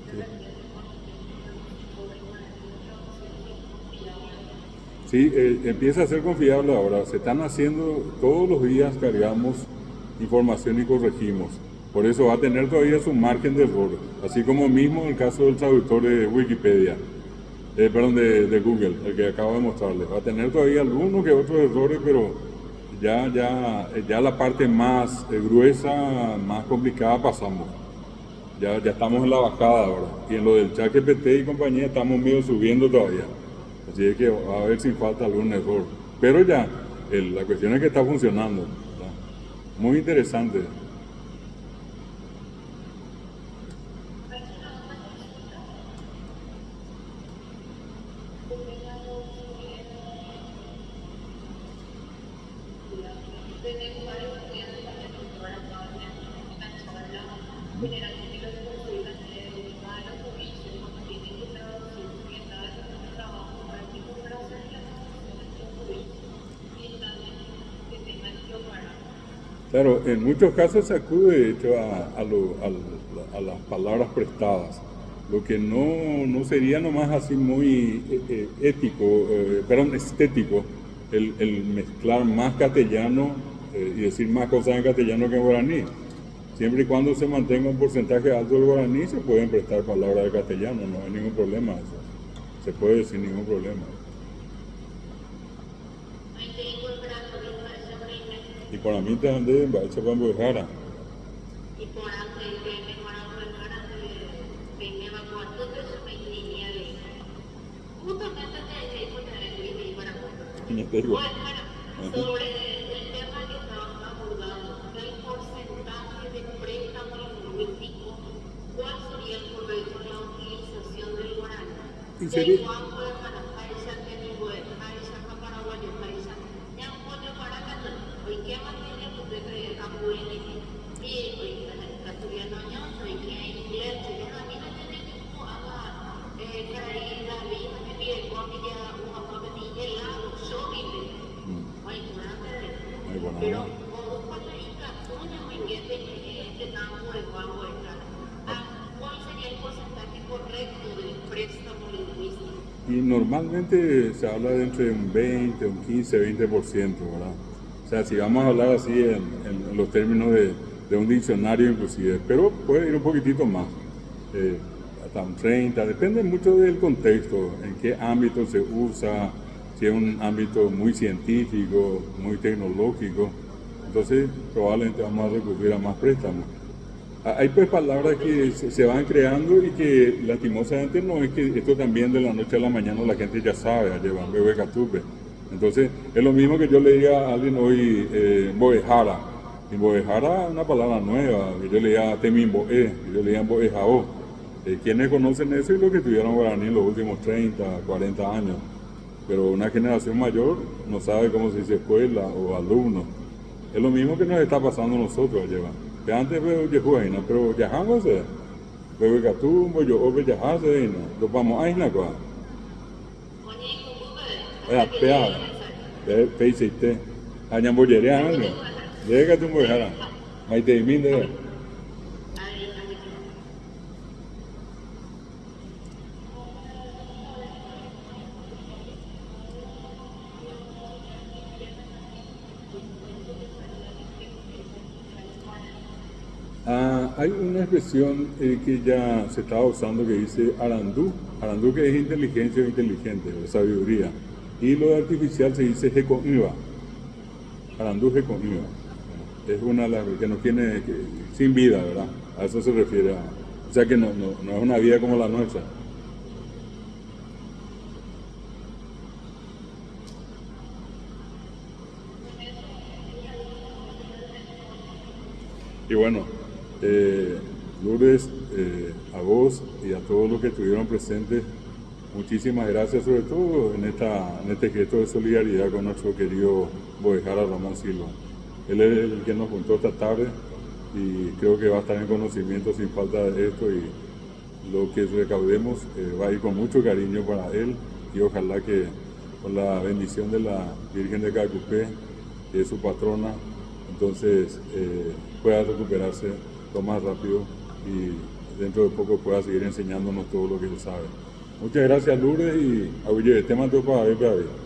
que la envié sobre una Sí, empieza a ser confiable ahora. Se están haciendo, todos los días cargamos información y corregimos. Por eso va a tener todavía su margen de error. Así como mismo el caso del traductor de Wikipedia, de Google, el que acabo de mostrarles. Va a tener todavía algunos que otros errores, pero ya la parte más gruesa, más complicada pasamos. Ya estamos en la bajada ahora. Y en lo del ChatGPT y compañía estamos medio subiendo todavía. Así es que va a ver si falta algún error. Pero ya, la cuestión es que está funcionando, ¿verdad? Muy interesante. tenemos varios estudiantes también que ahora todavía enganchados generalmente los consultan van a los juicios cuando tienen que traducir y están haciendo un trabajo práctico para hacer las traducciones de los juicios y están que tengan que operar. Claro, en muchos casos se acude de hecho a las palabras prestadas, lo que no sería nomás así muy estético, el mezclar más castellano y decir más cosas en castellano que en guaraní. Siempre y cuando se mantenga un porcentaje alto del guaraní se pueden prestar palabras de castellano, no hay ningún problema eso. Se puede sin ningún problema. Y para mí también va a echar para Bojara. Y por antes de mejorar Bojara, me evacuando de su línea de justamente de ir para sobre el tema que estaban abordando, el porcentaje de préstamo lingüístico, ¿cuál sería el correcto en la utilización del guaraní? ¿En serio? Pero ¿cuál sería el porcentaje correcto del préstamo lingüístico? Y normalmente se habla de entre un 20, un 15, 20%, ¿verdad? O sea, si vamos a hablar así en los términos de un diccionario inclusive, pero puede ir un poquitito más, hasta un 30, depende mucho del contexto, en qué ámbito se usa, si es un ámbito muy científico, muy tecnológico, entonces probablemente vamos a recurrir a más préstamos. Hay pues palabras que se van creando y que lastimosamente no es que esto también de la noche a la mañana la gente ya sabe, llevan bebé catupe. Entonces es lo mismo que yo le diga a alguien hoy boejara. Y boejara es una palabra nueva, que yo le diga temimboe, que yo le diga boejao. Quienes conocen eso y los que estudiaron guaraní en los últimos 30, 40 años. Pero una generación mayor no sabe cómo se dice escuela o alumno. Es lo mismo que nos está pasando a nosotros, lleva. Que antes veo yehuaina, pero yajamos veo catumbo, yo obe yajase, lo vamos a isna kwa. Pea, peisite, añamboyerea, ¿no? Llega catumbo yajara, maite y minde. Hay una expresión que ya se estaba usando que dice arandú, arandú que es inteligencia o inteligente, o sabiduría, y lo de artificial se dice jecoiva. Aranduje con IVA. Es una de las que no tiene, sin vida, ¿verdad? A eso se refiere. O sea que no es una vida como la nuestra. Y bueno, Lourdes, a vos y a todos los que estuvieron presentes, muchísimas gracias, sobre todo en este gesto de solidaridad con nuestro querido Boejara Ramón Silva. Él es el que nos juntó esta tarde y creo que va a estar en conocimiento sin falta de esto, y lo que recaudemos va a ir con mucho cariño para él, y ojalá que con la bendición de la Virgen de Cacupé, que es su patrona, entonces pueda recuperarse lo más rápido y dentro de poco pueda seguir enseñándonos todo lo que él sabe. Muchas gracias, Lourdes, y oye, te mando para ver.